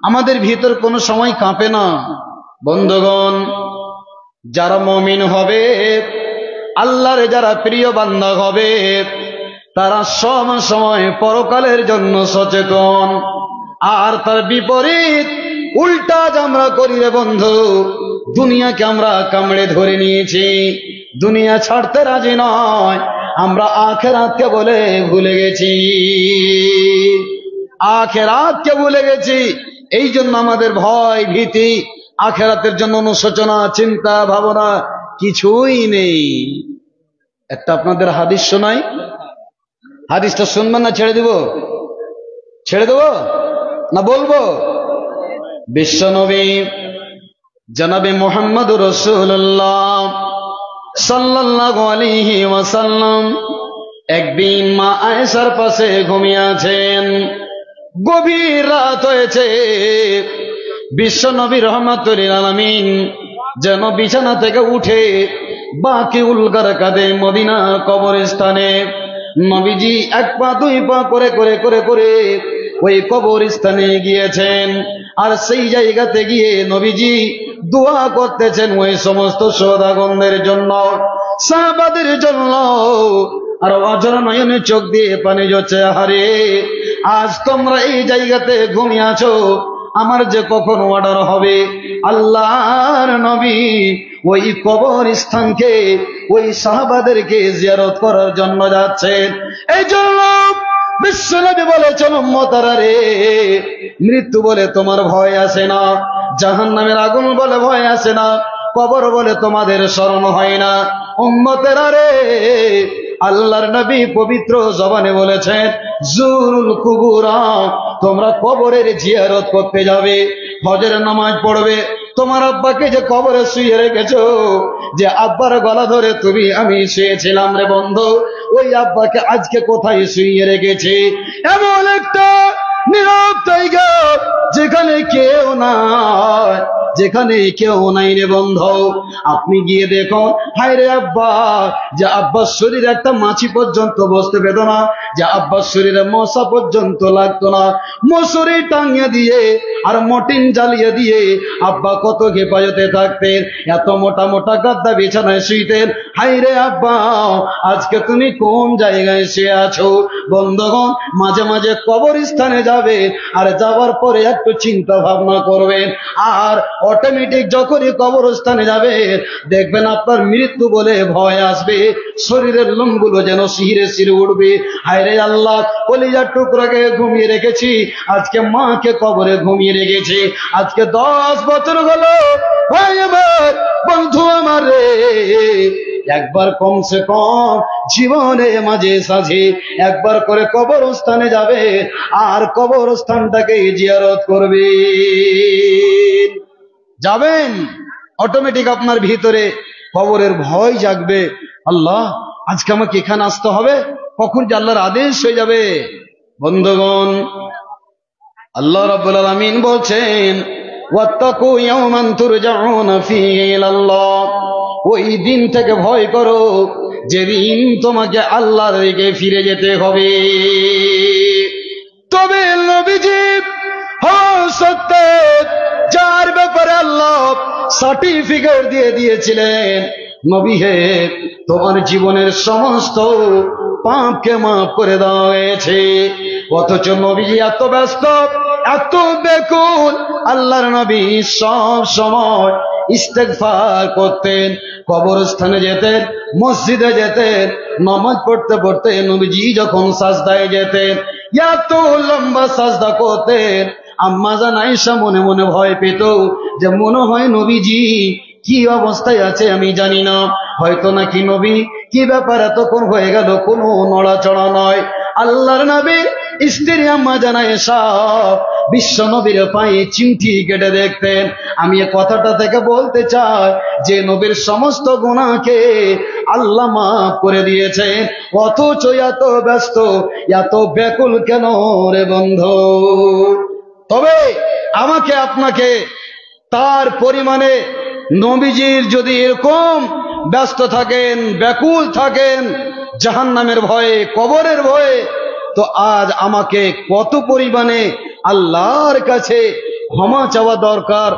আমাদের ভিতর কোনো সময় কাঁপে না। বন্ধুগণ, যারা মুমিন হবে, আল্লাহর যারা প্রিয় বান্দা হবে, তারা সব সময় পরকালের জন্য সচেতন। আর তার বিপরীত উল্টা আমরা করি রে বন্ধু, দুনিয়াকে আমরা কামড়ে ধরে নিয়েছি, দুনিয়া ছাড়তে রাজি নয়, আমরা আখিরাতকে বলে ভুলে গেছি, আখিরাতকে ভুলে গেছি। এই জন্য আমাদের ভয় ভীতি, আখিরাতের জন্য অনুশোচনা, চিন্তা ভাবনা কিছুই নেই। একটা আপনাদের হাদিস শোনাই, হাদিসটা শুনবেন না ছেড়ে দিব? ছেড়ে দেব না বলবো? বিশ্বনবী জনাবে মুহাম্মদুর রাসূলুল্লাহ সাল্লাল্লাহু আলাইহি ওয়াসাল্লাম একদিন মা আয়েশার পাশে ঘুমিয়ে আছেন। গভীর রাত হয়েছে। বিশ্বনবী রাহমাতুল লিল আলামিন যেন বিছানা থেকে উঠে বাকিউল গারকাদে মদিনা কবরস্থানে নবীজি এক পা দুই পা করে করে করে করে ওই কবরস্থানে গিয়েছেন। আর সেই জায়গাতে গিয়ে নবীজি দোয়া করতেছেন ওই সমস্ত শোহাদাগণদের জন্য, সাহাবাদের জন্য। আর অঝর নয়নে চোখ দিয়ে পানি ঝরছে। আরে আজ তোমরা এই জায়গাতে ঘুমিয়ে আছো, আমার যে কখন অর্ডার হবে, আল্লাহর নবী ওই কবরস্থানকে, ওই সাহাবাদেরকে জিয়ারত করার জন্য যাচ্ছেন। এই জন্য বিশ্বনবী বলেছেন, উম্মতারা রে, মৃত্যু বলে তোমার ভয় আসে না, জাহান্নামের আগুন বলে ভয় আসে না, কবর বলে তোমাদের স্মরণ হয় না। উম্মতেরা রে, আল্লাহর নবী পবিত্র জবানে বলেছেন, জুরুল কুবুরা, তোমরা কবরের জিয়ারত করতে যাবে, ফজরের নামাজ পড়বে। তোমার আব্বাকে যে কবরে শুয়ে রেখেছো, যে আব্বার গলা ধরে তুমি আমি শুয়েছিলাম রে বন্ধু, ওই আব্বাকে আজকে কোথায় শুয়ে রেখেছে? এমন একটা নীরব জায়গা যেখানে কেউ নাই, যেখানে কেউ নাই রে বন্ধু। আপনি গিয়ে দেখুন, হায় রে আব্বা, যে আব্বার শরীরে একটা মাছি পর্যন্ত বসতে পেত না, যে আব্বার শরীরে মশা পর্যন্ত লাগতো না, মশারি টাঙিয়ে দিয়ে আর মটিন জ্বালিয়ে দিয়ে আব্বা কত হেফাজতে থাকতেন, এত মোটা মোটা গাদ্দা বিছানায় শুইতেন। হায় রে আব্বা, আজকে তুমি কোন জায়গায় শুয়ে আছো? বন্ধুগণ, মাঝে মাঝে কবরস্থানে যাবে, আর যাওয়ার পরে একটু চিন্তা ভাবনা করবেন, আর অটোমেটিক যখনই কবরস্থানে যাবে দেখবেন আপনার মৃত্যু বলে ভয় আসবে, শরীরের লোমগুলো যেন শিরে শিরে উঠবে। হায়রে আল্লাহ, কলিজার টুকরাকে ঘুমিয়ে রেখেছি, আজকে মাকে কবরে ঘুমিয়ে রেখেছি, আজকে 10 বছর হলো। ভাই আমার, বন্ধু আমার রে, একবার কমসে কম জীবনে মাঝে সাঝে একবার করে কবরস্থানে যাবে আর কবরস্থানটাকে জিয়ারত করবে। যাবেন, অটোমেটিক আপনার ভিতরে কবরের ভয় জাগবে। আল্লাহ, আজকে আমাকে এখানে আসতে হবে, কখন যে আল্লাহর আদেশ হয়ে যাবে। বন্ধুগণ, আল্লাহ রাব্বুল আলামিন বলছেন, ওয়াত্তাকু ইয়াওমান তুরজাউনা ফীহি ইলাল্লাহ, ওই দিন থেকে ভয় করো যেদিন তোমাকে আল্লাহর দিকে ফিরে যেতে হবে। তবে নবীজি সত্য, যার ব্যাপারে আল্লাহ সার্টিফিকেট দিয়ে দিয়েছিলেন, নবী হে, তোমার জীবনের সমস্ত পাপকে মাফ করে দেওয়া হয়েছে। অথচ নবীজি এত ব্যস্ত, এত বেকুল, আল্লাহর নবী সব সময় ইস্তেগফার করতেন, কবরস্থানে যেতেন, মসজিদে যেতেন, নামাজ পড়তে পড়তে নবীজি যখন সাজদায় যেতেন, এত লম্বা সাজদা করতেন, আম্মা জান আয়েশা মনে মনে ভয় পেত যে মনে হয় নবীজি কি অবস্থায় আছে আমি জানি না, হয়তো নাকি নবী কি ব্যাপার এতক্ষণ হয়ে গেল কোনো নড়াচড়া নয়। আল্লাহর নবী স্ত্রী আম্মা জান আয়েশা বিশ্ব নবীর পায়ে চিমটি কেটে দেখতেন। আমি এ কথাটা থেকে বলতে চাই যে নবীর সমস্ত গুনাহকে আল্লাহ মাফ করে দিয়েছে, অথচ এত ব্যস্ত, এত ব্যাকুল কেন রে বন্ধু? তবে আমাকে আপনাকে তার পরিমাণে নবীজির যদি এরকম ব্যস্ত থাকেন, ব্যাকুল থাকেন জাহান্নামের ভয়ে, কবরের ভয়ে, তো আজ আমাকে কত পরিমাণে আল্লাহর কাছে ক্ষমা চাওয়া দরকার,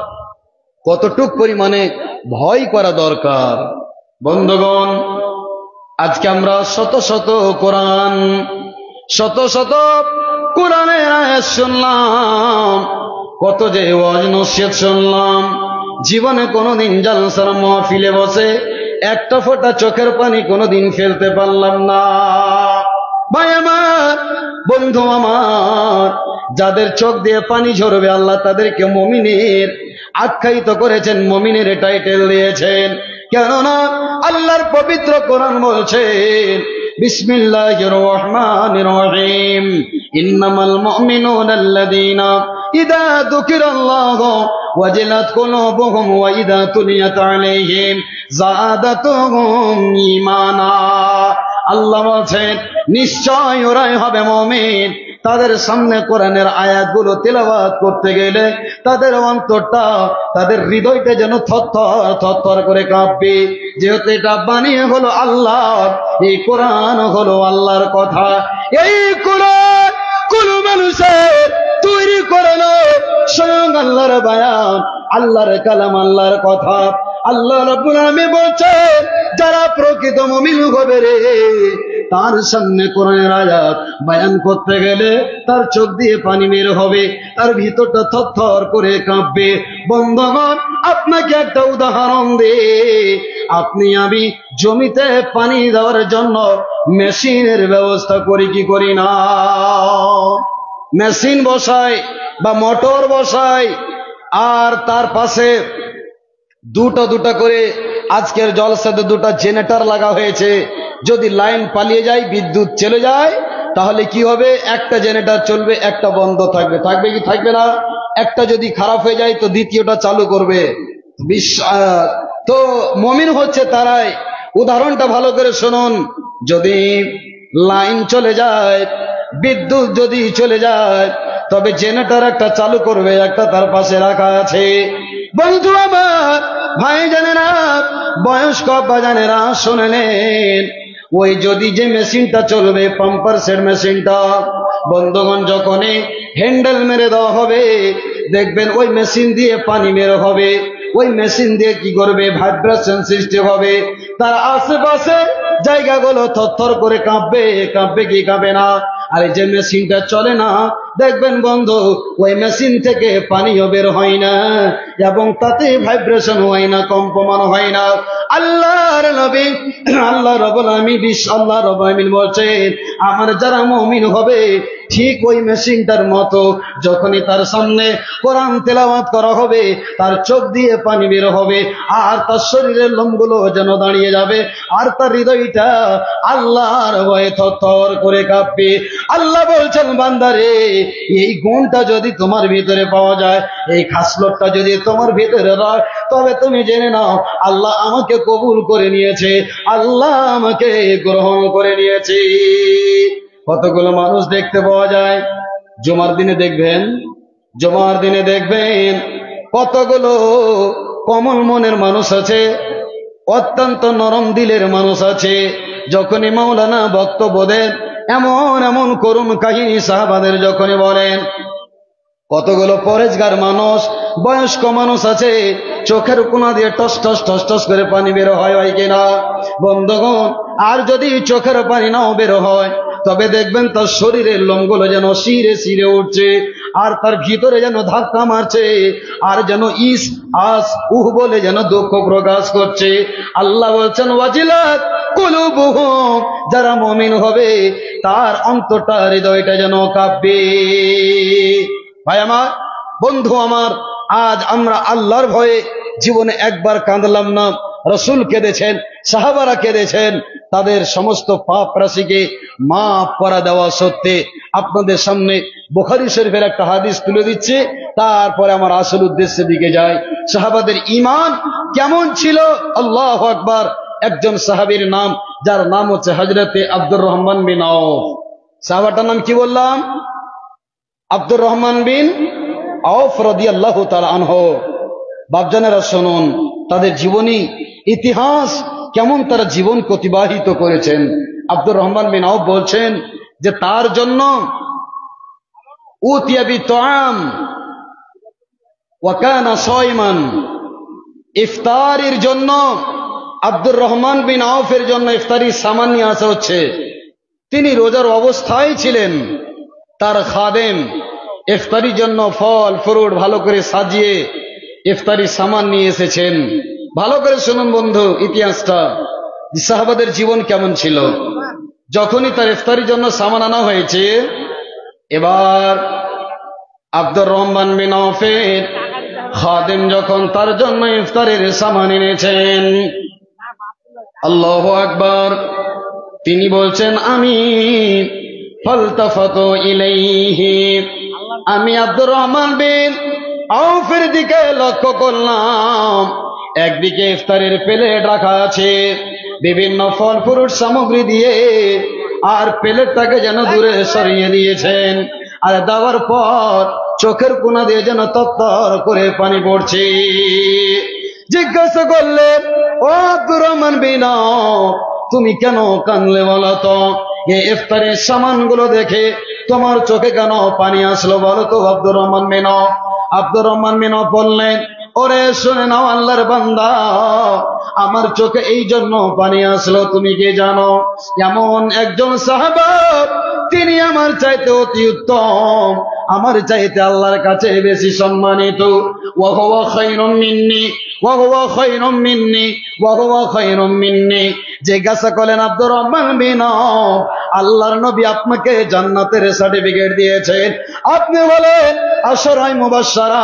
কতটুক পরিমাণে ভয় করা দরকার। বন্ধুগণ, আজকে আমরা শত শত কোরআন, শত শত কোরআনের আয়াত শুনলাম, কত যে ওয়াজ নসিহত শুনলাম, জীবনে কোনোদিন জালসার মাহফিলে বসে একটা ফোঁটা চোখের পানি কোনোদিন ফেলতে পারলাম না। ভাই আমার, বন্ধু আমার, যাদের চোখ দিয়ে পানি ঝরবে আল্লাহ তাদেরকে মুমিনের আখ্যায়িত করেছেন, মুমিনের টাইটেল দিয়েছেন। কেননা আল্লাহর পবিত্র কোরআন বলছেন, বিসমিল্লাহির রহমানির রহিম, ইন্নামাল মুমিনুনা আল্লাযীনা ইযা যুকিরাল্লাহু ওয়াজিলাত কুলুবুহুম ওয়া ইযা তুলিয়াত আলাইহিম যাদাতুহুম ঈমানা। আল্লাহ বলছেন, নিশ্চয় ওরাই হবে মুমিন, তাদের সামনে কোরআনের আয়াতগুলো তেলাওয়াত করতে গেলে তাদের অন্তরটা, তাদের হৃদয়টা যেন থরথর থরথর করে কাঁপবে, যেহেতু এটা বানিয়ে হলো আল্লাহ, এই কোরআন হলো আল্লাহর কথা। এই কোরআন কোন মানুষের তৈরি করে না, স্বয়ং আল্লাহর বায়ান, আল্লাহর কালাম, আল্লাহর কথা। আল্লাহ রাব্বুল আলামিন বলছেন, যারা প্রকৃত মুমিন হবে রে, তার সামনে কোরআনের আয়াত বয়ান করতে গেলে তার চোখ দিয়ে পানি বের হবে, তার ভিতরটা থরথর করে কাঁপবে। বন্ধুগণ, আপনাকে একটা উদাহরণ দিই, আপনি আমি জমিতে পানি দেওয়ার জন্য মেশিনের ব্যবস্থা করি কি করি না? মেশিন বসাই বা মোটর বসাই, আর তার পাশে দুটো দুটো করে আজকের জলসাতে দুটো জেনারেটর লাগা হয়েছে। যদি লাইন পালিয়ে যায়, বিদ্যুৎ চলে যায়, তাহলে কি হবে? একটা জেনারেটর চলবে, একটা বন্ধ থাকবে, থাকবে কি থাকবে না? একটা যদি খারাপ হয়ে যায় তো দ্বিতীয়টা চালু করবে। তো মুমিন হচ্ছে তারাই। উদাহরণটা ভালো করে শুনুন, যদি লাইন চলে যায়, বিদ্যুৎ যদি চলে যায়, তবে জেনারেটর একটা চালু করবে, একটা তার পাশে রাখা আছে। বন্ধু আমার, ভাই জানেরা, বয়স্ক বাজানেরা শুনে নেন, ওই যদি যে মেশিনটা চলবে, পাম্পার সেট মেশিনটা, বন্ধুগণ, যখনই হ্যান্ডেল মেরে দেওয়া হবে, দেখবেন ওই মেশিন দিয়ে পানি বের হবে, ওই মেশিন দিয়ে কি করবে? ভাইব্রেশন সৃষ্টি হবে, তার আশেপাশে জায়গাগুলো থরথর করে কাঁপবে। কাঁপবে কি কাঁপবে না? আর এই যে মেশিনটা চলে না, দেখবেন বন্ধু ওই মেশিন থেকে পানিও বের হয় না এবং তাতে ভাইব্রেশন হয় না, কম্পমান হয় না। আল্লাহর নবী আল্লাহ রাব্বুল আলামিন বলছেন, আমার যারা মুমিন হবে ঠিক ওই মেশিনটার মতো, যখনই তার সামনে কোরআন তেলাওয়াত করা হবে তার চোখ দিয়ে পানি বের হবে, আর তার শরীরের লোমগুলো যেন দাঁড়িয়ে যাবে, আর তার হৃদয়টা আল্লাহর ভয়ে থরথর করে কাঁপবে। আল্লাহ বলছেন, বান্দারে এই গুণটা যদি তোমার ভিতরে পাওয়া যায়, এই খাসলতটা যদি তোমার ভিতরে রয়, তবে তুমি জেনে নাও আল্লাহ আমাকে কবুল করে নিয়েছে, আল্লাহ আমাকে গ্রহণ করে নিয়েছে। কতগুলো মানুষ দেখতে পাওয়া যায় জুমার দিনে, দেখবেন কতগুলো কোমল মনের মানুষ আছে, অত্যন্ত নরম দিলের মানুষ আছে। যখনই মাওলানা বক্তব্য দেন এমন এমন করুণ কাহিনী সাহাবাদের যখনই বলেন, কতগুলো পরেজগার মানুষ, বয়স্ক মানুষ আছে, চোখের কোনা দিয়ে টস টস টস টস করে পানি বের হয় কিনা বন্ধুগণ? আর যদি চোখের পানি নাও বের হয়, তবে দেখবেন তার শরীরের লোমগুলো যেন শিরে শিরে উঠছে, আর তার ভিতরে যেন ধাক্কা মারছে, আর যেন ইস আস উহ বলে যেন দুঃখ প্রকাশ করছে। আল্লাহ বলছেন, ওয়াজিলাত কুলুবুহুম, যারা মুমিন হবে তার অন্তরটা, হৃদয়টা যেন কাঁপবে। ভাই আমার, বন্ধু আমার, আজ আমরা আল্লাহর ভয়ে জীবনে একবার কাঁদলাম না। রাসূল কেঁদেছেন, সাহাবারা কেঁদেছেন, তাদের সমস্ত পাপ রাশিকে মাফ করে দেওয়া সত্ত্বে। আপনাদের সামনে বুখারী শরীফের একটা হাদিস তুলে দিচ্ছে, তারপরে আমার আসল উদ্দেশ্যের দিকে যাই। সাহাবাদের ঈমান কেমন ছিল? আল্লাহু আকবার। একজন সাহাবীর নাম, যার নাম হচ্ছে হযরতে আব্দুর রহমান বিন আওফ। সাহাবাটার নাম কি বললাম? আব্দুর রহমান বিন আওফ রাদিয়াল্লাহু তাআলা আনহু। বাপজানেরা শুনুন, তাদের জীবনী ইতিহাস কেমন তারা জীবন অতিবাহিত করেছেন। আব্দুর রহমান বিন আওফ বলছেন যে তার জন্য উতিয়া বিতাম ওয়া কানা সায়মান, ইফতারির জন্য আব্দুর রহমান বিন আওফের জন্য ইফতারির সামান নিয়ে আসা হচ্ছে। তিনি রোজার অবস্থায় ছিলেন, তার খাদেম ইফতারির জন্য ফল ফ্রুট ভালো করে সাজিয়ে ইফতারির সামান নিয়ে এসেছেন। ভালো করে শুনুন বন্ধু ইতিহাসটা, সাহাবাদের জীবন কেমন ছিল। যখনই তার ইফতারির জন্য সামান আনা হয়েছে, এবার আব্দুর রহমান বিন আওফের খাদেম যখন তার জন্য ইফতারের সামান এনেছেন, আল্লাহু আকবার, তিনি বলছেন, আমি ফালতাফাতু ইলাইহি, আমি আব্দুর রহমান বিন আওফের দিকে লক্ষ্য করলাম। একদিকে ইফতারের প্লেট রাখা আছে বিভিন্ন ফল ফ্রুট সামগ্রী দিয়ে, আর প্লেটটাকে যেন দূরে সরিয়ে দিয়েছেন, আর দেওয়ার পর চোখের কোনা দিয়ে যেন তত্তর করে পানি পড়ছে। জিজ্ঞাসা করলেন, ও আব্দুর রহমান বিন আওফ, তুমি কেন কানলে বলো তো? এই ইফতারের সামানগুলো দেখে তোমার চোখে কেন পানি আসলো বলো তো আব্দুর রহমান বিন আওফ? আব্দুর রহমান বিন আওফ বললেন, ওরে শুনে নাও আল্লাহর বান্দা, আমার চোখে এই জন্য পানি আসলো তুমি কি জানো? এমন একজন সাহাবা, তিনি আমার চাইতে অতি উত্তম, আমার চাইতে আল্লাহর কাছে বেশি সম্মানিত। ওয়া হুয়া খায়রুম মিন্নি, ওয়া হুয়া খায়রুম মিন্নি, ওয়া হুয়া খায়রুম মিন্নি। জিজ্ঞাসা করলেন, আব্দুর রহমান বিন আওফ, আল্লাহর নবী আপনাকে জান্নাতের সার্টিফিকেট দিয়েছেন, আপনি বলেন আশরায়ে মুবাশশারা,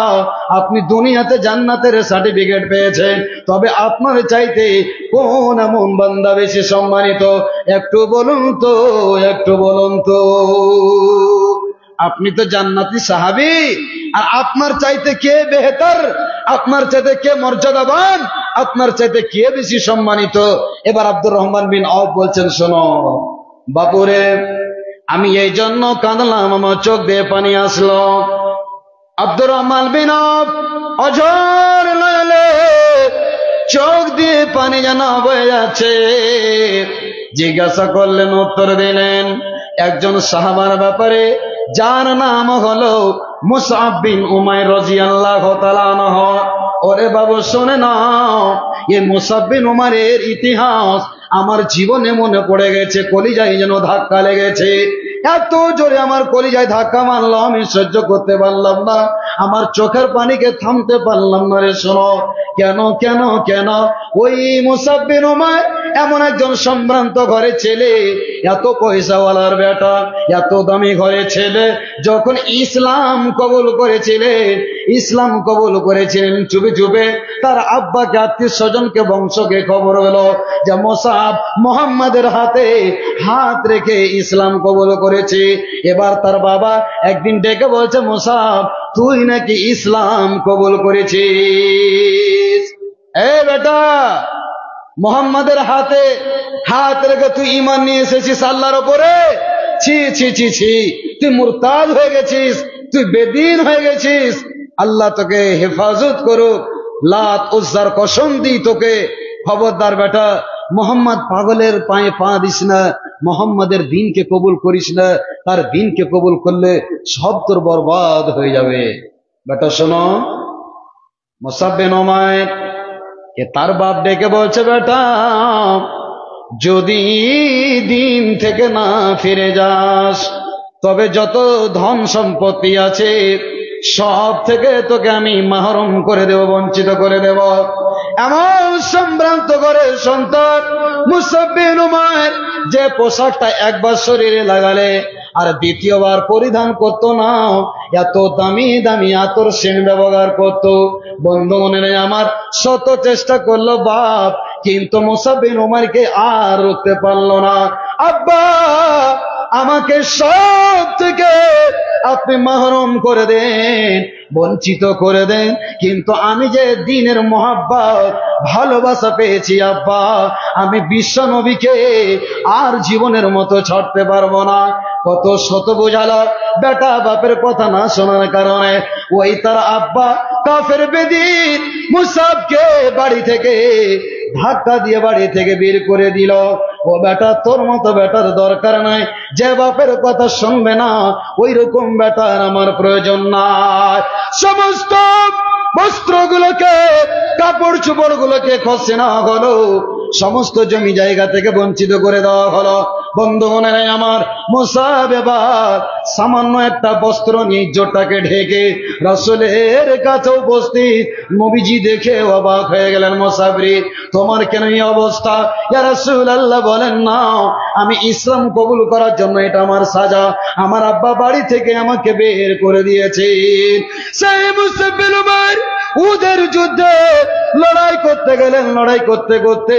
আপনি দুনিয়াতে জান্নাতের সার্টিফিকেট পেয়েছেন, তবে আপনার চাইতে কোন এমন বান্দা বেশি সম্মানিত? একটু বলুন তো, একটু বলুন তো। আপনি তো জান্নাতি সাহাবী, আর আপনার চাইতে কে বেহতর, আপনার চাইতে কে মর্যাদাবান, আপনার চাইতে কে বেশি সম্মানিত? এবার আব্দুর রহমান বিন আওফ বলছেন, শোনো বাপুরে, আমি এই জন্য কাঁদলাম, আমার চোখ দিয়ে পানি আসলো। আব্দুর রহমান বিন আওফ অঝর নয়নে চোখ দিয়ে পানি যেন বয়ে যাচ্ছে। জিজ্ঞাসা করলেন, উত্তর দিলেন একজন সাহাবার ব্যাপারে, যার নাম হলো মুসআব বিন উমাইর রাদিয়াল্লাহু তাআলা আনহু। ওরে বাবু শুনে নাও, এই মুসআব বিন উমাইরের ইতিহাস আমার জীবনে মনে পড়ে গেছে, কলিজায় যেন ধাক্কা লেগেছে। এত জোরে আমার কলিজায় ধাক্কা মারলো, আমি সহ্য করতে পারলাম না, আমার চোখের পানিকে থামতে পারলাম না রে। শোনো, কেন কেন কেন? ওই মুসাব বিন উমাইর এমন একজন সম্ভ্রান্ত ঘরের ছেলে, এত পয়সাওয়ালার বেটা, এত দামি ঘরের ছেলে, যখন ইসলাম কবুল করেছিলেন চুপে চুপে তার আব্বাকে, আত্মীয় স্বজনকে, বংশকে খবর হলো যে মুসাব মুহাম্মাদের হাতে হাত রেখে ইসলাম কবুল করেছে। এবার তার বাবা একদিন ডেকে বলছে, মুসাব তুই নাকি ইসলাম কবুল করেছিস? এ বেটা, মুহাম্মাদের হাতে হাত রেখে তুই ঈমান নিয়ে এসেছিস আল্লাহর উপরে? ছি ছি ছি ছি, তুই মুরতাদ হয়ে গেছিস, তুই বেদিন হয়ে গেছিস। আল্লাহ তোকে হেফাজত করুক, লাত উজ্জার কসম দিই তোকে, খবরদার বেটা, মোহাম্মদ পাগলের পায়ে পা দিস না, মোহাম্মদের দিনকে কবুল করিস না, তার দিনকে কবুল করলে সব তোর বরবাদ হয়ে যাবে। বেটা শোনো, মুসাব বিন উমাইর কে তার বাপ ডেকে বলছে, বেটা যদি দিন থেকে না ফিরে যাস, তবে যত ধন সম্পত্তি আছে সব থেকে তোকে আমি মাহরুম করে দেব, বঞ্চিত করে দেব। এমন সম্ভ্রান্ত করে সন্তান মুসাব বিন উমাইর, যে পোশাকটা একবার শরীরে লাগালে আর দ্বিতীয়বার পরিধান করতো না, এত দামি দামি আতর সেন ব্যবহার করত। বন্ধু মনে নেই আমার, শত চেষ্টা করলো বাপ, কিন্তু মুসাব বিন উমাইরকে আর রুখতে পারলো না। আব্বা, আমাকে সব থেকে আপনি মাহরুম করে দেন, বঞ্চিত করে দেন, কিন্তু আমি যে দ্বীনের মোহাব্বত ভালোবাসা পেয়েছি আব্বা, আমি বিশ্ব নবীকে আর জীবনের মতো ছাড়তে পারবো না। কত শত বোঝালো, বেটা বাপের কথা না শোনার কারণে ওই তার আব্বা কাফের বেদিন মুসাবকে বাড়ি থেকে ধাক্কা দিয়ে বাড়ি থেকে বের করে দিল। ও বেটা, তোর মতো বেটার দরকার নাই, যে বাপের কথা শুনবে না ওই রকম বেটার আমার প্রয়োজন নাই। সমস্ত বস্ত্রগুলোকে, কাপড় চোপড় গুলোকে খসে না হলো, সমস্ত জমি জায়গা থেকে বঞ্চিত করে দেওয়া হলো। বন্ধু মনে নেই আমার, মুসাব এবার সামান্য একটা বস্ত্র নিয়ে ইজ্জতটাকে ঢেকে রাসূলের কাছে উপস্থিত। নবীজি দেখে অবাক হয়ে গেলেন, মুসাবরি তোমার কেন এই অবস্থা? ইয়া রাসূলুল্লাহ বলেন না, আমি ইসলাম কবুল করার জন্য এটা আমার সাজা, আমার আব্বা বাড়ি থেকে আমাকে বের করে দিয়েছে। সেই মুসাব বিন উমাইর উহুদের যুদ্ধে লড়াই করতে গেলেন, লড়াই করতে করতে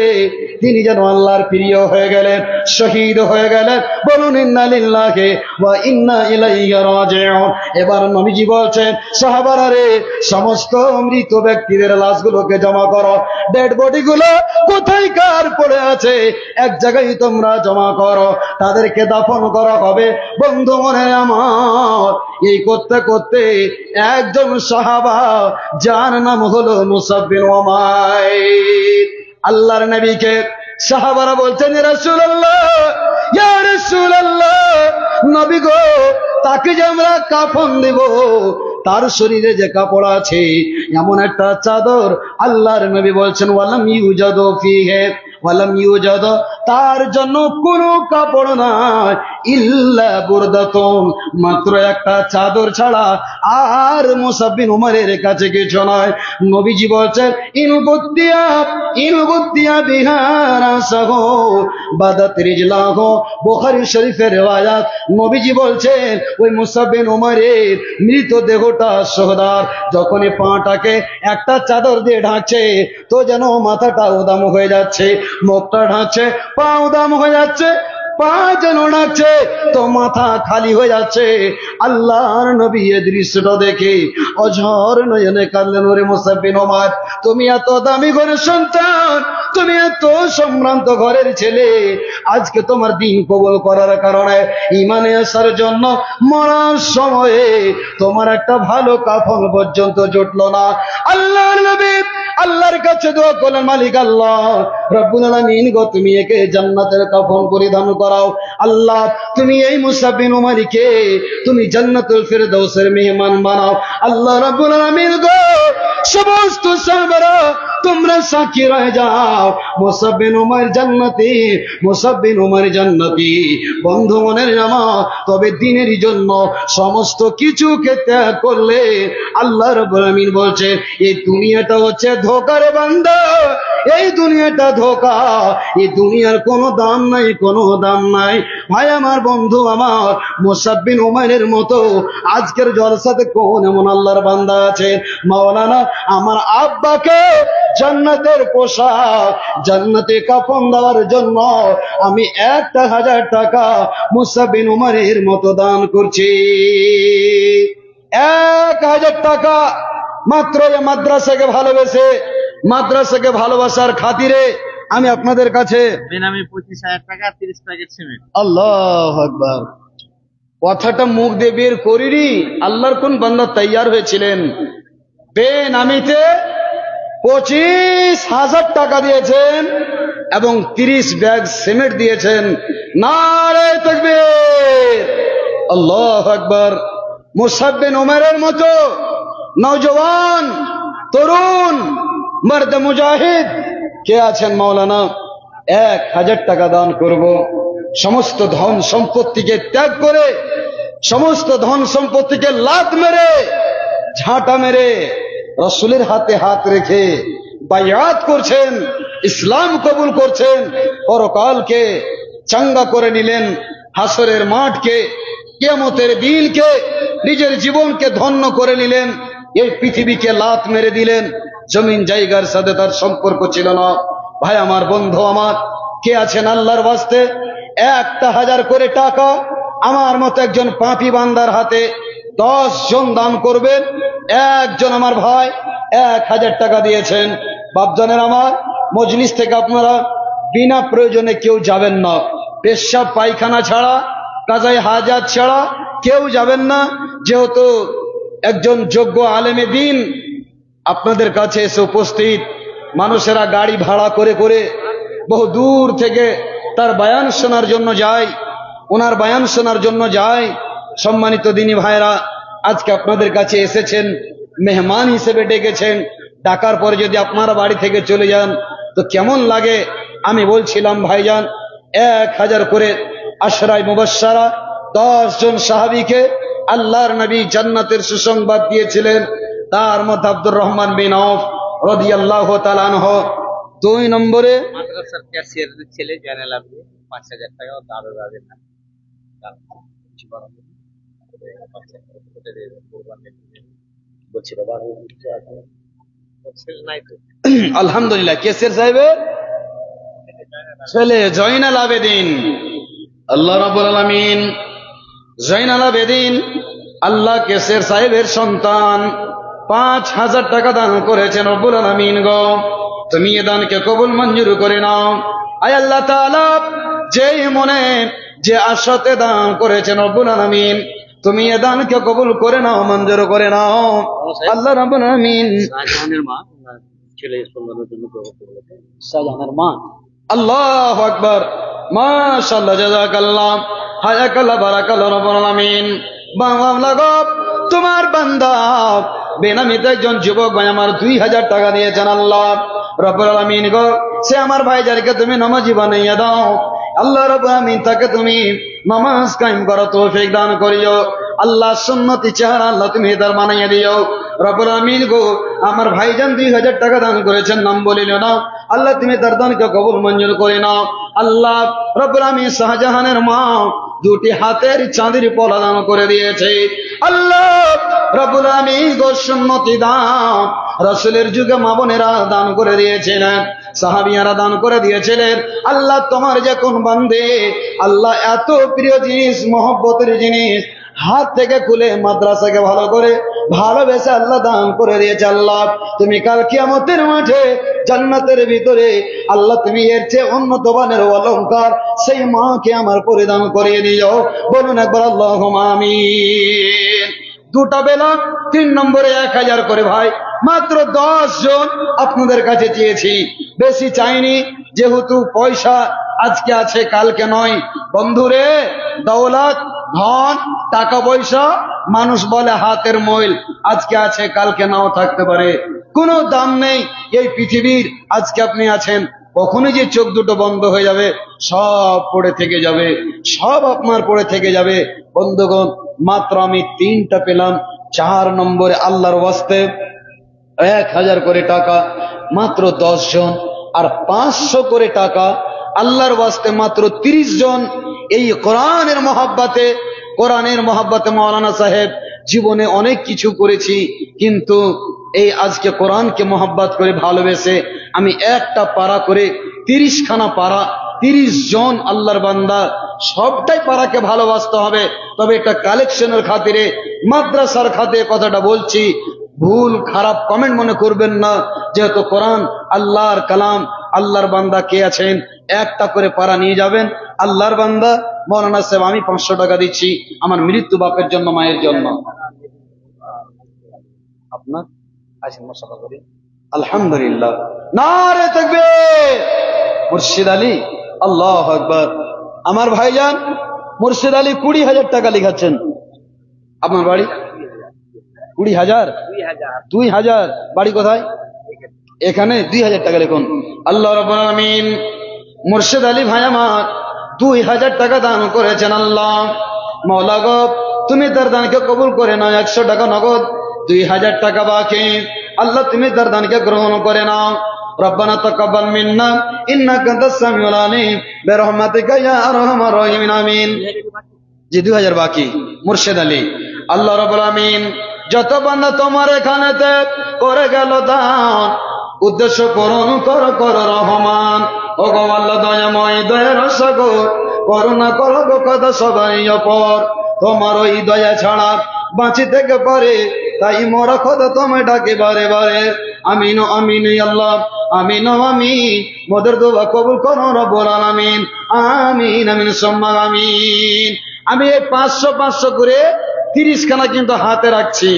তিনি যেন আল্লাহর প্রিয় হয়ে গেলেন, শহীদ হয়ে গেলেন। বলুন ইন্না লিল্লাহি ওয়া ইন্না ইলাইহি রাজিউন। এবার নবীজি বলছেন, সাহাবারা রে, সমস্ত মৃত ব্যক্তিদের লাশগুলোকে জমা করো, ডেড বডি গুলো কোথায় কার পড়ে আছে এক জায়গায় তোমরা জমা করো, তাদেরকে দাফন করা হবে। বন্ধু মনে আমার, এই করতে করতে একজন সাহাবা, যার নাম হলো মুসাব বিন উমাইর, আল্লাহর নবীকে সাহাবারা বলছেন, ইয়া রাসূলুল্লাহ, ইয়া রাসূলুল্লাহ, নবী গো, তাকে যে আমরা কাফন দেব, তার শরীরে যে কাপড় আছে এমন একটা চাদর, আল্লাহর নবী বলছেন, ওয়ালাম ইউজাদু ফিহি, ওয়ালাম ইউজাদ, তার জন্য কোনো কাপড় নাই, ইল্লা বুরদাতুন, মাত্র একটা চাদর ছাড়া আর মুসাব বিন উমাইরের কাছে কিছু নয়। নবীজি বলছেন, ইনবুদ্দিয়া বিহা রাসাহু বাদাত রিজলাহু, বুখারী শরীফের রিওয়ায়াত। নবীজি বলছেন, ওই মুসাব বিন উমাইরের মৃতদেহটা শহদার যখনই পাটাকে একটা চাদর দিয়ে ঢাকছে, তো যেন মাথাটা উদাম হয়ে যাচ্ছে, মুখটা ঢাকছে, পা উদাম হয়ে যাচ্ছে, পা যেন ডাকছে তো মাথা খালি হয়ে যাচ্ছে। আল্লাহর নবী এই দৃশ্যটা দেখে অঝর নয়নে কাঁদলেন, ওরে মুসাব বিন উমাইর, তুমি এত দামি ঘরের সন্তান, তুমি এত সম্ভ্রান্ত ঘরের ছেলে, আজকে তোমার দিন কবুল করার কারণে, ঈমানে আসার জন্য মরার সময়ে তোমার একটা ভালো কাফন পর্যন্ত জুটলো না। আল্লাহর নবী আল্লাহর কাছে দোয়া করলেন, মালিক আল্লাহ রব্বুল আলামিন গো, তুমি একে জান্নাতের কাফন পরিধান করাও। আল্লাহ, তুমি এই মুসাব বিন উমাইরকে তুমি জান্নাতুল ফিরদাউসের মেহমান বানাও। আল্লাহ রব্বুল আলামিন গো, সমস্ত সাহাবারা তোমরা সাক্ষী রয়ে যাও, মুসাব বিন উমাইর জান্নাতি, মুসাব বিন উমাইর জান্নাতি। বন্ধু মনের জামা, তবে দিনের জন্য সমস্ত কিছুকে ত্যাগ করলে আল্লাহ রাব্বুল আমিন বলছেন এই দুনিয়াটা হচ্ছে ধোঁকার বান্দা, এই দুনিয়াটা ধোঁকা, এই দুনিয়ার কোনো দাম নাই, কোনো দাম নাই। ভাই আমার, বন্ধু আমার, মুসাব বিন উমাইরের মতো আজকের জলসাতে কোন এমন আল্লাহর বান্দা আছে? মাওলানা আমার আব্বাকে জান্নাতের পোশাক, জান্নাতে কাফন দেওয়ার জন্য আমি 1,000 টাকা মুসাব বিন উমাইরের মতো দান করছি। 1,000 টাকা মাত্র। মাদ্রাসাকে ভালোবেসে, মাদ্রাসাকে ভালোবাসার খাতিরে আমি আপনাদের কাছে বেনামি 25,000 টাকা 30 প্যাকেট সিমেন্ট। আল্লাহু আকবার। কথাটা মুখ দিয়ে বের করিনি, আল্লাহর কোন বান্দা তৈয়ার হয়েছিলেন? বেনামিতে 25,000 টাকা দিয়েছেন এবং 30 ব্যাগ সিমেন্ট দিয়েছেন। নারে তাকবীর, আল্লাহু আকবার। মুসাব বিন উমাইরের মতো নওজওয়ান, তরুণ, মর্দ মুজাহিদ কে আছেন মাওলানা? 1,000 টাকা দান করব। সমস্ত ধন সম্পত্তিকে ত্যাগ করে, সমস্ত ধন সম্পত্তিকে লাত মেরে, ঝাঁটা মেরে রাসূলের হাতে হাত রেখে বায়াত করছেন, ইসলাম কবুল করছেন, পরকালকে চাঙ্গা করে নিলেন, হাসরের মাঠকে, কিয়ামতের দিনকে, নিজের জীবনকে ধন্য করে নিলেন, এই পৃথিবীকে লাত মেরে দিলেন, জমিন জায়গার সাথে তার সম্পর্ক ছিল না। ভাই আমার, বন্ধু আমার, কে আছেন আল্লাহর ওয়াস্তে 1,000 করে টাকা আমার মতো একজন পাপী বান্দার হাতে 10 জন দান করবেন? একজন আমার ভাই 1,000 টাকা দিয়েছেন। বাপজানের আমার, মজলিস থেকে আপনারা বিনা প্রয়োজনে কেউ যাবেন না, পেশাব পায়খানা ছাড়া, কাজায়ে হাজাত ছাড়া কেউ যাবেন না। যেহেতু একজন যোগ্য আলেমে দ্বীন আপনাদের কাছে এসে উপস্থিত, মানুষেরা গাড়ি ভাড়া করে করে বহু দূর থেকে তার বয়ান শোনার জন্য যায়, ওনার বয়ান শোনার জন্য যায়। সম্মানিত দিনী ভাইরা, আজকে আপনাদের কাছে এসেছেন, মেহমান হিসেবে ডেকেছেন। ডাকার পরে যদি আপনারা বাড়ি থেকে চলে যান তো কেমন লাগে? আমি বলছিলাম ভাইজান, 1,000 করে আশরায়ে মুবাশশারা 10 জন সাহাবীকে আল্লাহর নবী জান্নাতের সুসংবাদ দিয়েছিলেন। তার মধ্যে আব্দুর রহমান বিন আওফ রাদিয়াল্লাহু তাআলা আনহু 2 নম্বরে। মাদ্রাসার ক্যাশিয়ারের ছেলে জয়নাল আবেদিন 5,000 টাকা দাবে দাবে না। আলহামদুলিল্লাহ, কেসের সাহেবের ছেলে জয়নাল আবেদিন, আল্লাহ রাব্বুল আলামিন জয়নাল আবেদিন আল্লাহ কেসের সাহেবের সন্তান 5,000 টাকা দান করেছেন। রব্বুল আলামিন গো, তুমি এ দানকে কবুল মঞ্জুর করে নাও। আয় আল্লাহ তাআলা, যেই মনে যে আশাতে দান করেছেন রব্বুল আলামিন, তুমি এ দানকে কবুল করে নাও, মঞ্জুর করে নাও আল্লাহ রাব্বুল আলামিন। শাহজাহানের মা ছেলে সন্তানের জন্য দোয়া করেছেন। শাহজাহানের মা, আল্লাহু আকবার, মাশাআল্লাহ, জাযাকাল্লাহ, হায়াকাল্লাহ, বারাকাল্লাহ রাব্বুল আলামিন। বাংলা গো, তোমার বান্দা বেনামিতে একজন যুবক ভাই আমার 2,000 টাকা দিয়েছেন। আল্লাহ রাব্বুল আলামিন গো, সে আমার ভাইজানকে তুমি নামাজি বানাইয়া দাও। আল্লাহ রাব্বুল আলামিন তাকে তুমি নামাজ কায়েম করার তৌফিক দান করিও। আল্লাহ সুন্নতি চেহারা আল্লাহ তুমি তার বানাইয়া দিও। রব্বুল আমিন গো, আমার ভাইজান 2,000 টাকা দান করেছেন, নাম বলিল না। আল্লাহ তুমি তার দানকে কবুল মঞ্জুর করে নাও। আল্লাহ রব্বুল আমিন শাহজাহানের মা 2টি হাতের চাঁদের পলা দান করে দিয়েছে। আল্লাহ রব্বুল আমিন গো, সুন্নতি দান রাসূলের যুগে মা বোনেরা দান করে দিয়েছিলেন, সাহাবিয়ারা দান করে দিয়েছিলেন। আল্লাহ তোমার যে কোন বান্দে আল্লাহ এত প্রিয় জিনিস, মহব্বতের জিনিস হাত থেকে খুলে মাদ্রাসাকে ভালো করে ভালোবেসে আল্লাহ দান করে দিয়েছে। আল্লাহ তুমি কাল কিয়ামতের মাঠে জান্নাতের ভিতরে আল্লাহ তুমি এর চেয়ে উন্নত মানের অলংকার সেই মাকে আমার পরিধান করিয়ে দিও। বলুন একবার আল্লাহুম্মা আমিন। 2টা বেলা 3 নম্বরে 1,000 করে ভাই, মাত্র 10 জন আপনাদের কাছে চেয়েছি, বেশি চাইনি। যেহেতু পয়সা আজকে আছে কালকে নয় বন্ধুরে, দৌলত ধন টাকা পয়সা মানুষ বলে হাতের ময়ল, আজকে আছে কালকে নাও থাকতে পারে। কোনো দাম নেই এই পৃথিবীর। আজকে আপনি আছেন, কখনোই যে চোখ দুটো বন্ধ হয়ে যাবে, সব পড়ে থেকে যাবে, সব আপনার পড়ে থেকে যাবে। বন্ধুগণ, মাত্র আমি 3টা পেলাম। 4 নম্বরে আল্লাহর ওয়াস্তে 1000 করে টাকা মাত্র 10 জন, আর 500 করে টাকা আল্লাহর ওয়াস্তে মাত্র 30 জন। এই কোরআনের মহব্বতে মাওলানা সাহেব জীবনে অনেক কিছু করেছি, কিন্তু এই আজকে কোরআনকে মহব্বত করে ভালোবেসে আমি একটা পারা করে 30খানা পারা, 30 জন আল্লাহর বান্দা, সবটাই পারাকে ভালোবাসতে হবে। তবে এটা কালেকশনের খাতিরে, মাদ্রাসার খাতিরে কথাটা বলছি, ভুল খারাপ কমেন্ট মনে করবেন না। যেহেতু কোরআন আল্লাহর কালাম, আল্লাহর বান্দা কে আছেন, একটা করে পারা নিয়ে যাবেন। আল্লাহর বান্দা মৌলানা সাহেব, আমি 500 টাকা দিচ্ছি আমার মৃত্যু বাপের জন্য, মায়ের জন্য। আপনার আসেন মশাফা করি। আলহামদুলিল্লাহ, নারে তাকবীর। মুর্শিদ আলী, আল্লাহু আকবার। আমার ভাইজান মুর্শিদ আলী 20,000 টাকা লিখাচ্ছেন। আপনার বাড়ি 20,000? 2000। বাড়ি কোথায়? এখানে। 2000 টাকা লিখুন। আল্লাহ রাব্বুল আলামিন মুর্শিদ আলী ভাই আমার 2000 টাকা দান করেছেন। আল্লাহ মাওলা গো, তুমি তার দানকে কবুল করে নাও। 100 টাকা নগদ, 2000 টাকা বাকি। আল্লাহ তুমি তার দানকে গ্রহণ করে নাও। রব্বানা তাকাব্বাল মিন্না ইন্নাকা আনতাস সামিউল আলিম বিরহমাতিকা ইয়া আরহামার রাহিমিন। আমিন। জি, 2000 বাকি। মুর্শিদ আলী। আল্লাহ রাব্বুল আমিন যত বান্দা তোমার এখানেতে করে গেল দান, উদ্দেশ্য পূরণ কর কর রহমান। ও গো আল্লাহ দয়াময়, দয়ার সাগর, করুণা করো গো কথা সবাই অপর। তোমার ওই দয়া ছাড়া বাঁচি থেকে পারে, তাই মোরা খোদা তোমায় ডাকে বারে বারে। আমিন আমিন আল্লাহ, আমিন আমিন। মোদের দোয়া কবুল করো রব্বুল আলামিন। আমিন আমিন সুম্মা আমিন। আমি এই 500 করে 30খানা কিন্তু হাতে রাখছি।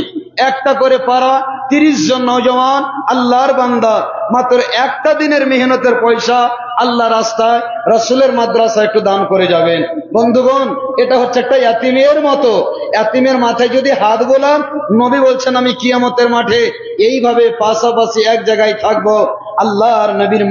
একটা করে পারা 30 জন নওজওয়ান আল্লাহর বান্দা, মাত্র একটা দিনের মেহনতের পয়সা আল্লাহ রাস্তায়, রাসূলের মাদ্রাসায় একটু দান করে যাবেন। বন্ধুগণ, এটা হচ্ছে একটা ইয়াতিমের মতো। ইয়াতিমের মাথায় যদি হাত বোলান, নবী বলছেন আমি কিয়ামতের মাঠে এইভাবে পাশাপাশি এক জায়গায় থাকবো। আল্লাহর নবীর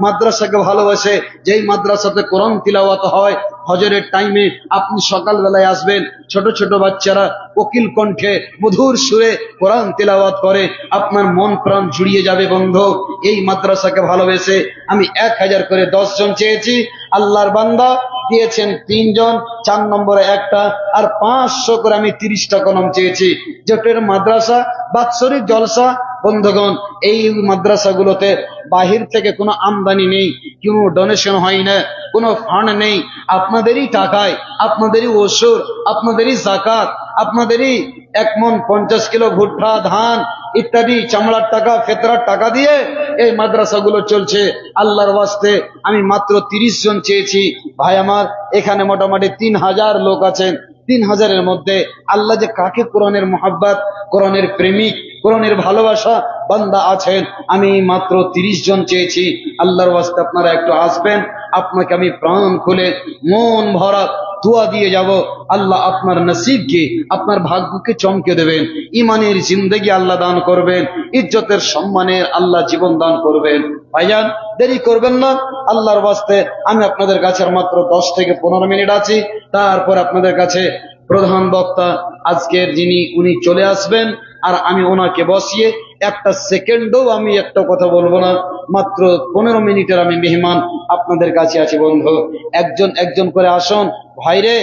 মাদ্রাসাকে ভালোবাসে, যেই মাদ্রাসাতে কোরআন তিলাওয়াত হয়, হজরের টাইমে আপনি সকালবেলায় আসবেন, ছোট ছোট বাচ্চারা কোকিল কণ্ঠে মধুর সুরে কোরআন তিলাওয়াত করে, আপনার মন প্রাণ জুড়িয়ে যাবে। বন্ধু, এই মাদ্রাসাকে ভালোবেসে আমি 1000 করে 10 জন চেয়েছি। আল্লাহর বান্দা দিয়েছেন 3 জন, 4 নম্বরে একটা, আর 500 করে আমি 30টা কলম চেয়েছি। যেটার মাদ্রাসা বাৎসরিক জলসা। বন্ধুগণ, এই মাদ্রাসাগুলোতে বাহির থেকে কোনো আমদানি নেই, কোনো ডোনেশন হয় না, কোনো ফান্ড নেই। আপনাদেরই টাকায়, আপনাদেরই ওসুর, আপনাদেরই যাকাত, আপনাদেরই 1 মণ 50 কিলো ভুট্টা, ধান ইত্যাদি চামড়ার টাকা, ফেতরার টাকা দিয়ে এই মাদ্রাসাগুলো চলছে। আল্লাহর ওয়াস্তে আমি মাত্র 30 জন চেয়েছি। ভাই আমার, এখানে মোটামুটি 3000 লোক আছেন। 3000-এর মধ্যে আল্লাহ যে কাকে কোরআনের মহাব্বত, কোরআনের প্রেমিক, কোরআনের ভালোবাসা বান্দা আছেন, আমি মাত্র 30 জন চেয়েছি। আল্লাহর ওয়াস্তে আপনারা একটু আসবেন, আপনাকে আমি প্রাণ খুলে মন ভরা দোয়া দিয়ে যাব। আল্লাহ আপনার নসিবকে, আপনার ভাগ্যকে চমকে দেবেন। ইমানের জিন্দেগি আল্লাহ দান করবেন, ইজ্জতের সম্মানের আল্লাহ জীবন দান করবেন। ভাইজান, দেরি করবেন না। আল্লাহর ওয়াস্তে আমি আপনাদের কাছে মাত্র 10 থেকে 15 মিনিট আছি। তারপর আপনাদের কাছে প্রধান বক্তা আজকের যিনি, উনি চলে আসবেন, আর আমি ওনাকে বসিয়ে একটা সেকেন্ডও আমি একটা কথা বলবো না। মাত্র 15 মিনিটের আমি মেহমান আপনাদের কাছে আছি। বন্ধু, একজন একজন করে আসুন। ভাইরে,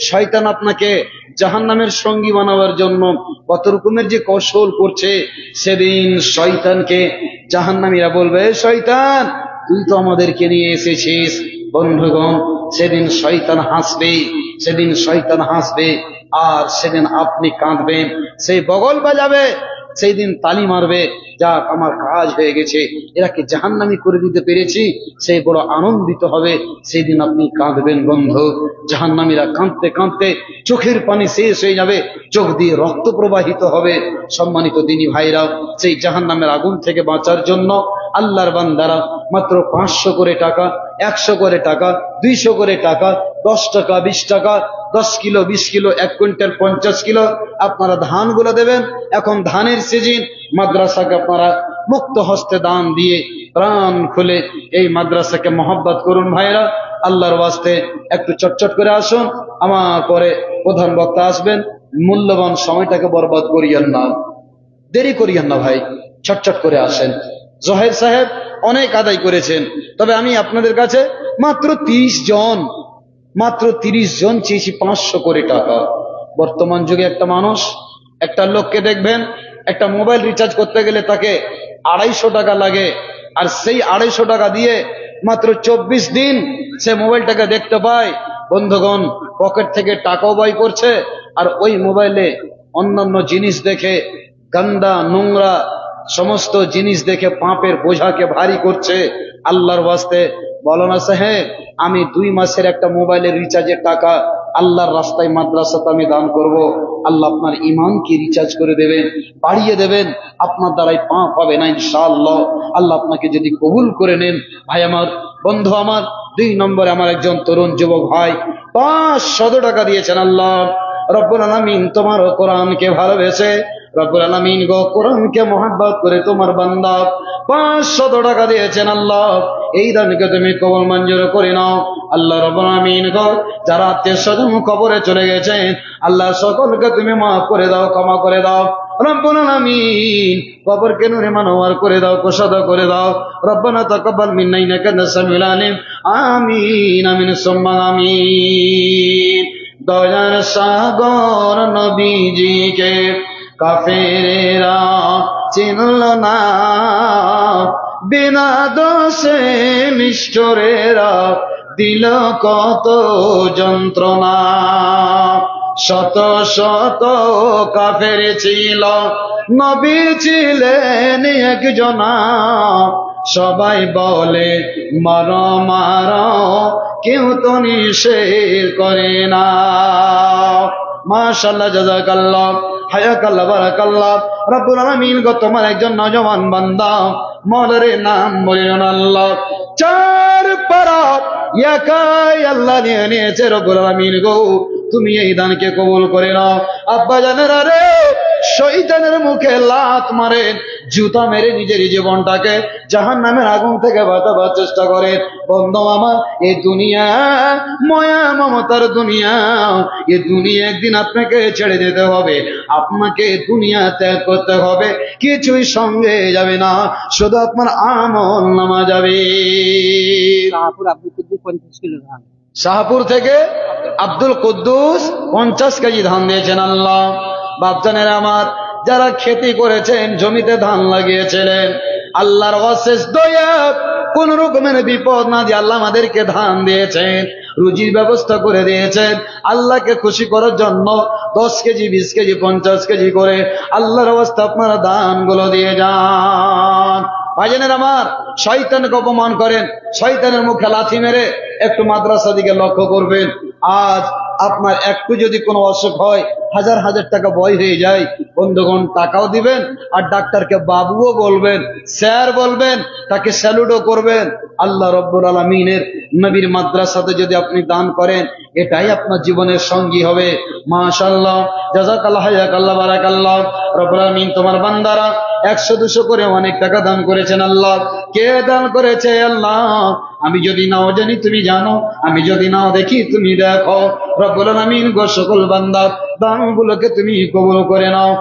শয়তান আপনাকে জাহান্নামের সঙ্গী বানাবার জন্য কত রকমের যে কৌশল করছে। সেদিন শয়তানকে জাহান্নামীরা বলবে, শয়তান তুই তো আমাদেরকে নিয়ে এসেছিস। বন্ধুগণ, সেদিন শয়তান হাসবে, সেদিন শয়তান হাসবে, আর সেদিন আপনি কাঁদবেন। সেই বগল বাজাবে, সেই দিন তালি মারবে, যাক আমার কাজ হয়ে গেছে, এরাকে জাহান্নামী করে দিতে পেরেছি। সেই বড় আনন্দিত হবে। সেই দিন আপনি কাঁদবেন। বন্ধু, জাহান্নামীরা কাঁদতে কাঁদতে চোখের পানি শেষ হয়ে যাবে, চোখ দিয়ে রক্ত প্রবাহিত হবে। সম্মানিত দিনী ভাইরা, সেই জাহান্নামের আগুন থেকে বাঁচার জন্য আল্লাহর বান্দারা মাত্র 500 করে টাকা, 100 করে টাকা, 200 করে টাকা, 10 টাকা, 20 টাকা, 10 কিলো, 20 কিলো, 1 কুইন্টাল, 50 কিলো আপনারা ধানগুলো দেবেন। এখন ধানের সিজন, মাদ্রাসাকে আপনারা মুক্ত হস্তে দান দিয়ে প্রাণ খুলে এই মাদ্রাসাকে মহব্বত করুন ভাইরা। আল্লাহর ওয়াস্তে একটু চটচট করে আসুন, আমার পরে প্রধান বক্তা আসবেন। মূল্যবান সময়টাকে বরবাদ করিয়েন না, দেরি করিয়েন না ভাই, চটচট করে আসেন। জহের সাহেব অনেক আদায় করেছেন, তবে আমি আপনাদের কাছে মাত্র 30 জন চেয়েছি 500 করে টাকা। বর্তমান যুগে একটা মানুষ, একটা লোককে দেখবেন একটা মোবাইল রিচার্জ করতে গেলে তাকে 250 টাকা লাগে, আর সেই 250 টাকা দিয়ে মাত্র 24 দিন সে মোবাইলটাকে দেখতে পায়। বন্ধুগণ, পকেট থেকে টাকাও ব্যয় করছে, আর ওই মোবাইলে অন্যান্য জিনিস দেখে, গন্দা নোংরা সমস্ত জিনিস দেখে পাপের বোঝাকে ভারী করছে। আল্লাহর ওয়াস্তে বলো না সাহেব, আমি 2 মাসের একটা মোবাইলের রিচার্জের টাকা আল্লাহর রাস্তায় মাদ্রাসাতে আমি দান করব। আল্লাহ আপনার ইমানকে রিচার্জ করে দেবেন, বাড়িয়ে দেবেন, আপনার দ্বারাই পাপ হবে না ইনশাআল্লাহ। আল্লাহ আপনাকে যদি কবুল করে নেন। ভাই আমার, বন্ধু আমার, 2 নম্বরে আমার একজন তরুণ যুবক ভাই 500 টাকা দিয়েছেন। আল্লাহ রব্বুল আলামিন তোমার কোরআনকে ভালোবেসে, রব্বুল আলামিন গো কোরআনকে মহব্বত করে তোমার বান্দা 500 টাকা দিয়েছেন। আল্লাহ এই দানকে তুমি কবুল মঞ্জুর করে নাও। আল্লাহ রব্বুল আলামিন গো যারা আত্মীয় স্বজন কবরে চলে গেছেন, আল্লাহ সকলকে তুমি মাফ করে দাও, ক্ষমা করে দাও। রব্বুল আলামিন কবরকে নূরে মানওয়ার করে দাও, কুশাদা করে দাও। রব্বানা তাকাব্বাল মিন্না ইন্নাকা আনতাস সামিউল আলিম। আমিন আমিন সুম্মা আমিন। দয়ার সাগর নবীজিকে কাফেরেরা চিনল না, বিনা দোষে নিষ্ঠুরেরা দিল কত যন্ত্রণা। শত শত কাফের ছিল, নবী ছিলেন একজনা। সবাই বলে মারো মারো, কেউ তো নিষেধ করে না। মাশাআল্লাহ, জাযাকাল্লাহ, হায়াকাল্লাহ, বারাকাল্লাহ। রব্বুল আলামিন গো তোমার একজন নওজওয়ান বান্দা, মৌলার নাম বলিলেন আল্লাহ। 4 পারা একাই আল্লাহ নিয়ে নিয়েছে। রব্বুল আলামিন গো তুমি এই দানকে কবুল করে নাও। আব্বা জানেরা রে, শয়তানের মুখে লাত মারেন, জুতা মেরে নিজের জীবনটাকে জাহান্নামের আগুন থেকে বাঁচাবার চেষ্টা করেন। বন্ধু আমার, এই দুনিয়া মায়া মমতার দুনিয়া, এই দুনিয়া একদিন আপনাকে ছেড়ে যেতে হবে, আপনাকে দুনিয়া ত্যাগ করতে হবে। কিছুই সঙ্গে যাবে না, শুধু আপনার আমল নামা যাবে। শাহপুর থেকে আব্দুল কুদ্দুস 50 কেজি ধান দিয়েছেন। আল্লাহ বাপজানেরা আমার, যারা খেতি করেছেন, জমিতে ধান লাগিয়েছিলেন, আল্লাহর অশেষ দয়া, কোন রকমের বিপদ না দিয়ে আল্লাহ আমাদেরকে ধান দিয়েছেন, রুজির ব্যবস্থা করে দিয়েছেন। আল্লাহকে খুশি করার জন্য 10 কেজি, 20 কেজি, 50 কেজি করে আল্লাহর অবস্থা আপনারা দানগুলো দিয়ে যান। ভাইজানের আমার, শয়তানকে অপমান করেন, শয়তানের মুখে লাথি মেরে একটু মাদ্রাসা দিকে লক্ষ্য করবেন। আজ আপনার একটু যদি কোনো অসুখ হয়, হাজার হাজার টাকা ব্যয় হয়ে যায়। বন্ধুগণ, টাকাও দিবেন, আর ডাক্তারকে বাবুও বলবেন, স্যার বলবেন, তাকে স্যালুটও করবেন। আল্লাহ রব্বুল আলামিনের নবীর মাদ্রাসাতে যদি আপনি দান করেন, এটাই আপনার জীবনের সঙ্গী হবে। মাশাআল্লাহ, জাযাকাল্লাহ, হায়াকাল্লাহ, বারাকাল্লাহ। রব্বুল আলামিন তোমার বান্দারা 100-200 করে অনেক টাকা দান করেছেন। আল্লাহ কে দান করেছে? আল্লাহ আমি যদি নাও জানি তুমি জানো, আমি যদি নাও দেখি তুমি দেখো। রব্বুল আলামিন গো সকল বান্দার দানগুলোকে তুমি কবুল করে নাও।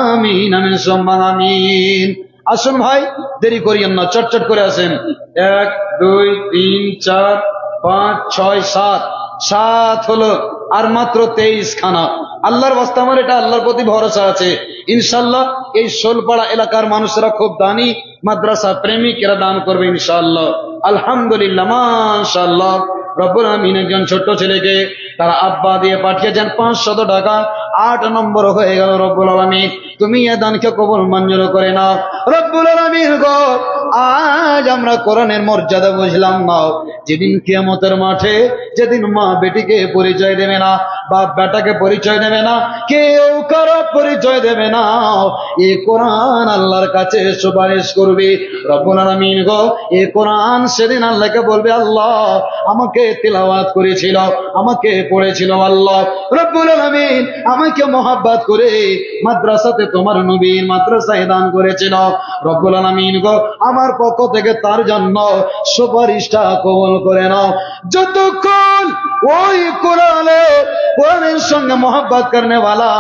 আমিন আমিন সুম্মা আমিন। আসুন ভাই, দেরি করিয়েন না, চটচট করে আসেন। 1 2 3 4 5 6 7 7 হলো, আর মাত্র 23 খানা। আল্লাহর ওয়াস্তে আমার এটা আল্লাহর প্রতি ভরসা আছে, ইনশাআল্লাহ এই শোলপাড়া এলাকার মানুষরা খুব দানি, মাদ্রাসা প্রেমিক, এরা দান করবে ইনশাআল্লাহ। আলহামদুলিল্লাহ, মাশাআল্লাহ। রব্বুল আলামিন একজন ছোট্ট ছেলেকে তার আব্বা দিয়ে পাঠিয়েছেন 500 টাকা। 8 নম্বর হয়ে গেল। রব্বুল আলামিন তুমি এ দানকে কবুল মঞ্জুর করে নাও। রব্বুল আলামিন গো, আজ আমরা কোরআনের মর্যাদা বুঝলাম না। যেদিন কিয়ামতের মাঠে যেদিন মা বেটিকে পরিচয় দেবে না, বাপ বেটাকে পরিচয় দেবে না, কেউ কারো পরিচয় দেবে না, এই কোরআন আল্লাহর কাছে সুপারিশ করবে। রব্বুল আলামিন গো, এই কোরআন সেদিন আল্লাহকে বলবে, আল্লাহ আমাকে তিলাওয়াত করেছিল, আমাকে পড়েছিল, আল্লাহ রব্বুল আলামিন আমাকে মহব্বত করে মাদ্রাসাতে তোমার নবীর মাদ্রাসায় দান করেছিল। রব্বুল আলামিন গো, আমার পক্ষ থেকে তার জন্য সুপারিশটা কবুল করে নাও। যতক্ষণ ওই কোরআনের সঙ্গে মহব্বত করনে ওয়ালা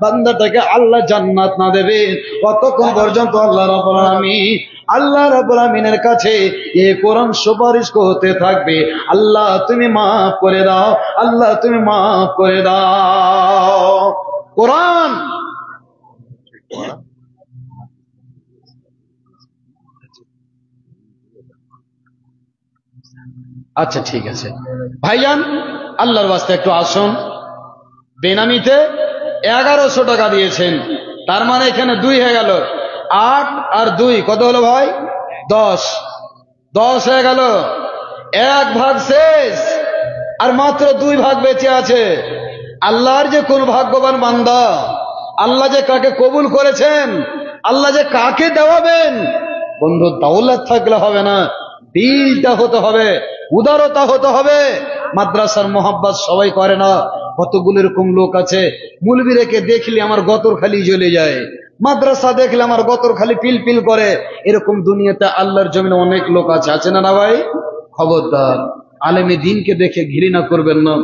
বান্দাটাকে আল্লাহ জান্নাত না দেবে, ততক্ষণ পর্যন্ত আল্লাহ রাব্বুল আমিনের কাছে এই কোরআন সুপারিশ করতে থাকবে, আল্লাহ তুমি মাফ করে দাও, আল্লাহ তুমি মাফ করে দাও। কোরআন আচ্ছা ঠিক আছে ভাইজান, আল্লাহর ওয়াস্তে একটু আসুন। বেনামিতে 1100 টাকা দিয়েছেন, তার মানে এখানে 2 হয়ে গেল, 8 আর 2 কত হলো ভাই? 10 হয়ে গেল। 1 ভাগ শেষ, আর মাত্র 2 ভাগ বেঁচে আছে। আল্লাহর যে কোন ভাগ্যবান বান্দা, আল্লাহ যে কাকে কবুল করেছেন, আল্লাহ যে কাকে দেওয়াবেন। বন্ধু, দৌলত থাকলে হবে না, দিলটা হতে হবে, উদারতা হতে হবে। মাদ্রাসার মোহাব্বত সবাই করে না। কতগুলো এরকম লোক আছে, মুলবি রেখে দেখলে আমার গতর খালি জ্বলে যায়, মাদ্রাসা দেখলে আমার গতর খালি পিল পিল করে। এরকম দুনিয়াতে আল্লাহর জমিনে অনেক লোক আছে না না ভাই? খবরদার, আলেমে দিনকে দেখে ঘৃণা করবেন না,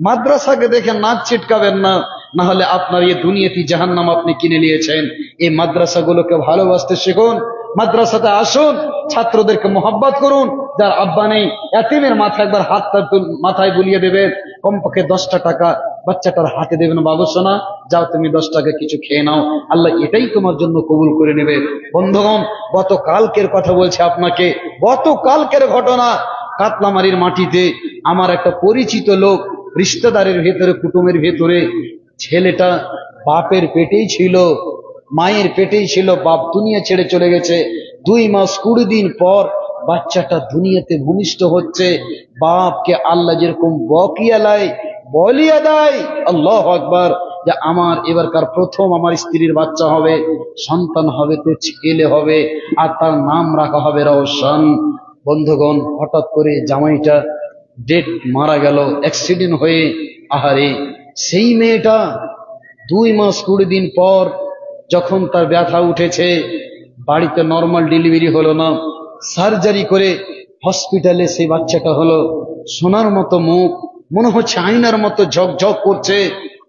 মাদ্রাসাকে দেখে নাক চিটকাবেন না, না হলে আপনার এই দুনিয়াতে জাহান্নাম আপনি কিনে নিয়েছেন। এই মাদ্রাসাগুলোকে ভালোবাসতে শিখুন, মাদ্রাসাতে আসুন, ছাত্রদেরকে মোহাব্বত করুন। যার আব্বা নেই, এতিমের মাথায় একবার হাতটা মাথায় বুলিয়ে দেবেন, কমপক্ষে 10টা টাকা বাচ্চাটার হাতে দেবেন, বাবু সোনা যাও তুমি 10 টাকা কিছু খেয়ে নাও, আল্লাহ এটাই তোমার জন্য কবুল করে নেবে। বন্ধুগণ, গতকালকের কথা বলছে আপনাকে, গতকালকের ঘটনা। কাতলামারির মাটিতে আমার একটা পরিচিত লোক, রিশতেদারের ভেতরে, কুটুমের ভেতরে, ছেলেটা বাপের পেটেই ছিল, মায়ের পেটেই ছিল, বাপ দুনিয়া ছেড়ে চলে গেছে। 2 মাস 20 দিন পর বাচ্চাটা দুনিয়াতে ভূমিষ্ঠ হচ্ছে। বাপকে আল্লাহ যেরকম বলিয়া দেয়, আল্লাহু আকবার, যে আমার এবারকার প্রথম আমার স্ত্রীর বাচ্চা হবে, সন্তান হবে, তো ছেলে হবে, আর তার নাম রাখা হবে রওশন। বন্ধুগণ, হঠাৎ করে জামাইটা ডেট মারা গেল অ্যাক্সিডেন্ট হয়ে। আহারে, সেই মেয়েটা 2 মাস 20 দিন পর যখন তার ব্যথা উঠেছে, বাড়িতে নর্মাল ডেলিভারি হলো না, সার্জারি করে হসপিটালে সেই বাচ্চাটা হলো। সোনার মতো মুখ, মনে হচ্ছে আয়নার মতো ঝকঝক করছে।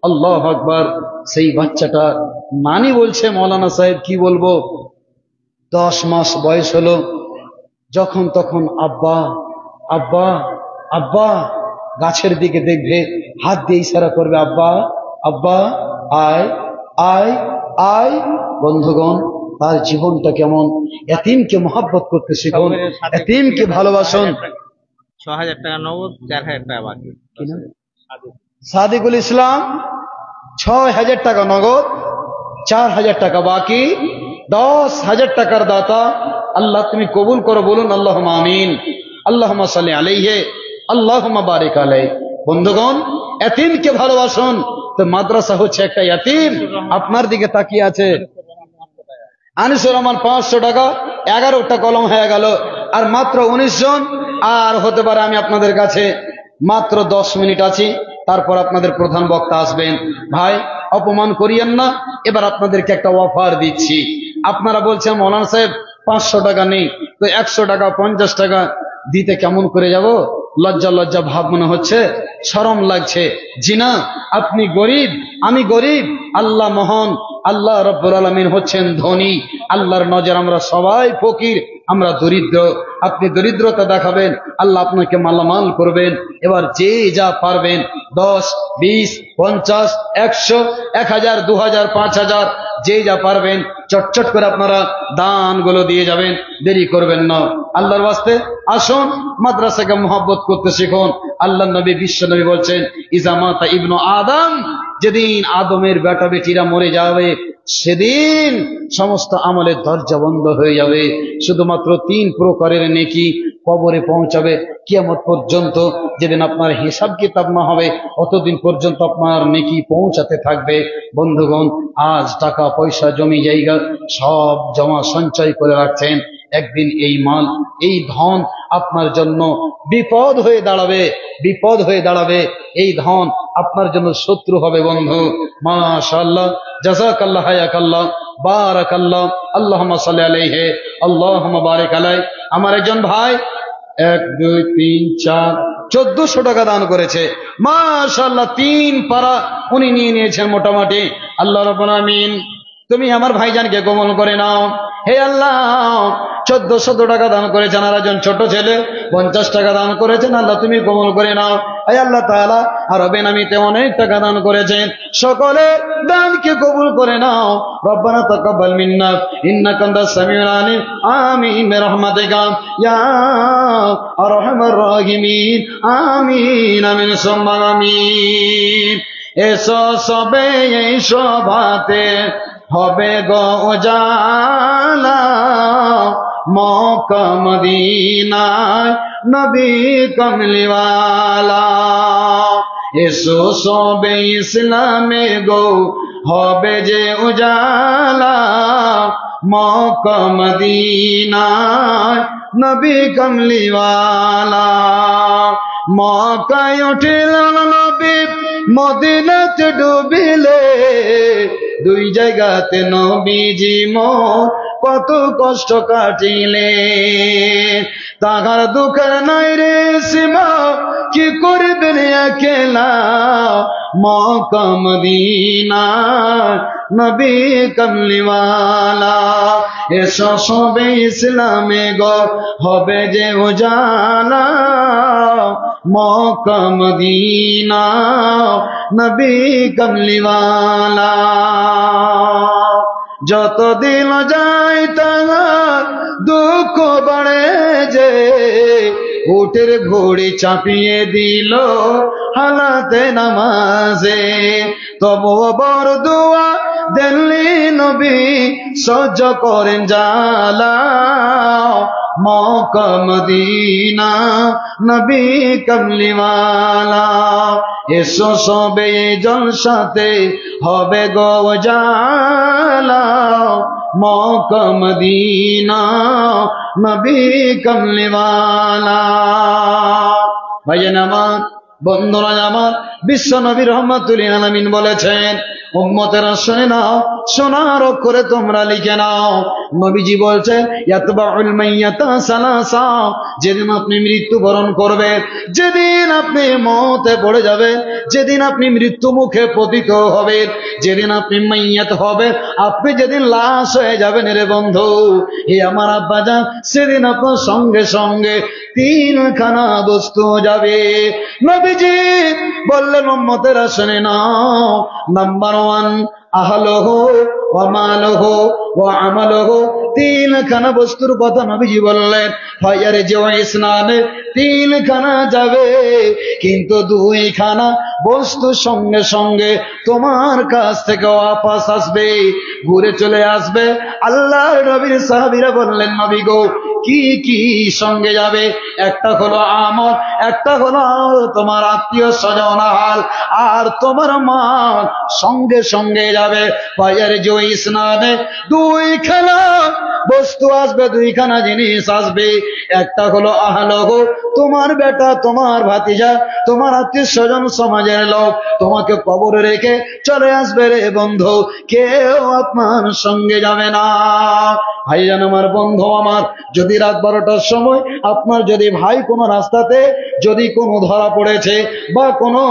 আল্লাহু আকবার। সেই বাচ্চাটা নানি বলছে, মৌলানা সাহেব কি বলবো, 10 মাস বয়স হলো। যখন তখন আব্বা আব্বা আব্বা, গাছের দিকে দেখবে, হাত দিয়ে ইশারা করবে, আব্বা আব্বা, আয় আয় আয়। বন্ধুগণ, তার জীবনটা কেমন। এতিমকে মহব্বত করতে শিখুন, এতিমকে ভালোবাসুন। 6000 টাকা নগদ, 4000 টাকা বাকি। সাদিকুল ইসলাম 6000 টাকা নগদ, 4000 টাকা বাকি, 10,000 টাকার দাতা। আল্লাহ তুমি কবুল করো, বলুন আল্লাহুম্মা আমিন, আল্লাহুম্মা সাল্লি আলাইহি, আল্লাহুম্মা বারিক আলাইহি। বন্ধুগণ, এতিমকে ভালোবাসুন। তো মাদ্রাসা হচ্ছে একটা এতিম, আপনার দিকে তাকিয়ে আছে। আনিসুর রহমান 500 টাকা, 11টা কলম হয়ে গেল, আর মাত্র 19 জন। আর হতে পারে আমি আপনাদের কাছে মাত্র 10 মিনিট আছি, তারপর আপনাদের প্রধান বক্তা আসবেন। ভাই, অপমান করিয়েন না, এবার আপনাদেরকে একটা অফার দিচ্ছি। আপনারা বলছেন মৌলানা সাহেব 500 টাকা নেই, তো 100 টাকা 50 টাকা দিতে কেমন করে যাব, লজ্জা লজ্জা ভাব মনে হচ্ছে, শরম লাগছে। জি না, আপনি গরিব, আমি গরিব, আল্লাহ মহান, আল্লাহ রব্বুল আলামিন হচ্ছেন ধনী। আল্লাহর নজর আমরা সবাই ফকির, আমরা দরিদ্র। আপনি দরিদ্রতা দেখাবেন, আল্লাহ আপনাকে মালামাল করবেন। এবার যে যা পারবেন, 10, 20, 50, 100, 1000, 2000, 5000, যে যা পারবেন চটচট করে আপনারা দানগুলো দিয়ে যাবেন, দেরি করবেন না। আল্লাহর ওয়াস্তে আসুন, মাদ্রাসাকে মহব্বত করতে শিখুন। আল্লাহ নবী, বিশ্ব নবী বলছেন, ইজা মাতা ইবনু আদম, যেদিন আদমের বেটা বেটিরা মরে যাবে, সেদিন সমস্ত আমলের দরজা বন্ধ হয়ে যাবে, শুধুমাত্র 3 প্রকারের নেকি কবরে পৌঁছাবে। কিয়ামত পর্যন্ত যেদিন আপনার হিসাব কিতাব না হবে, অতদিন পর্যন্ত আপনার নেকি পৌঁছাতে থাকবে। বন্ধুগণ, আজ টাকা পয়সা জমি জায়গা সব জমা সঞ্চয় করে রাখছেন, একদিন এই মাল এই ধন আপনার জন্য বিপদ হয়ে দাঁড়াবে, বিপদ হয়ে দাঁড়াবে। এই ধন আপনার জন্য শত্রু হবে। বন্ধু, মাশাআল্লাহ, জাযাকাল্লাহ, হায়াকাল্লাহ, বারাকাল্লাহ, আল্লাহুম্মা সাল্লি আলাইহি, আল্লাহুম্মা বারিক আলাইহি। আমার একজন ভাই 1 2 3 4 1400 টাকা দান করেছে। মাশাআল্লাহ, 3 পারা উনি নিয়ে নিয়েছেন মোটামুটি। আল্লাহ রাব্বুল আমিন, তুমি আমার ভাইজানকে কবুল করে নাও। হে আল্লাহ, 1400 টাকা দান করেছেন। আর একজন ছোট ছেলে 50 টাকা দান করেছেন। আল্লাহ তুমি কবুল করে নাও। হে আল্লাহ তাআলা, আর বেনামিতে অনেক টাকা দান করেছেন, সকলে দানকে কবুল করে নাও। রব্বানা তাকাব্বাল মিন্না ইন্নাকা আনতাস সামিউল আলিম। আমিন বিরহমাতিকা ইয়া আরহামার রাহিমিন। আমিন আমিন সুম্মা আমিন। এসো সবে এই সভাতে হবে গো উজালা, মক্কা মদিনায় নবী কমলিওয়ালা। এসো সবে ইসলামে গো হবে যে উজালা, মক্কা মদিনায় নবী কমলিওয়ালা। মক্কায় উঠিল নবী, মদিনাতে ডুবিলে, 2 জায়গাতে নবীজি মোর কত কষ্ট কাটিলে। তাহার দুঃখের নাই রে সীমা, কি করবেন একলা, মক্কা মদিনা নবী কমলিওয়ালা। এসো সবে ইসলামে গো হবে যে উজালা, মক্কা মদিনা নবী কমলিওয়ালা। যত দিন যায় তাহার দুঃখ বাড়ে যে, উটের ঘোড়ি চাপিয়ে দিল হালাতে নামাজে। তবুও বড় দোয়া দিল্লি নবী সহ্য করেন জ্বালা, মক্কা মদিনা নবী কমলিওয়ালা। এসো সবে জলসাতে হবে গো উজালা, মক্কা মদিনা নবী কমলিওয়ালা। ভাইজান আমার, বন্ধুরা আমার, বিশ্ব নবী রহমাতুল আলামিন বলেছেন, উম্মতেরা শুনে নাও, সোনার অক্ষরে তোমরা লিখে নাও। নবীজি বলছেন, ইয়াতবাউল মাইয়াতা সালাসা, যেদিন আপনি মৃত্যুবরণ করবেন, যেদিন আপনি মওতে পড়ে যাবেন, যেদিন আপনি মৃত্যু মুখে পতিত হবেন, যেদিন আপনি মাইয়াত হবেন, আপনি যেদিন লাশ হয়ে যাবেন রে বন্ধু, হে আমার আব্বাজান, সেদিন আপনার সঙ্গে সঙ্গে 3খানা বস্তু যাবে। নবীজি বললেন, উম্মতেরা শুনে নাও, নাম্বার 1 আহলহু ওয়া মালহু ওয়া আমালহু, 3খানা বস্তুর কথা নবীজি বললেন। ফায়ারে যে ইসলামে 3খানা যাবে, কিন্তু 2খানা বস্তু সঙ্গে সঙ্গে তোমার কাছ থেকে ওয়াপাস আসবে, ঘুরে চলে আসবে। আল্লাহর নবীর সাহাবীরা বললেন, নবী গো, কি কি সঙ্গে যাবে? একটা হলো আমল, একটা হলো তোমার আত্মীয় স্বজন হাল, আর তোমার মা সঙ্গে সঙ্গে যাবে। ফায়ারে যে ইসলামে 2খানা বস্তু আসবে, 2খানা জিনিস আসবে। একটা হলো আহলহু, তোমার বেটা, তোমার ভাতিজা, তোমার আত্মীয় স্বজন সমাজের লোক তোমাকে কবরে রেখে চলে আসবে রে বন্ধু, কেউ আপনার সঙ্গে যাবে না। ভাইজান আমার, বন্ধু আমার, যদি রাত 12টার সময় আপনার যদি ভাই কোনো রাস্তাতে যদি কোনো ধরা পড়েছে বা কোনো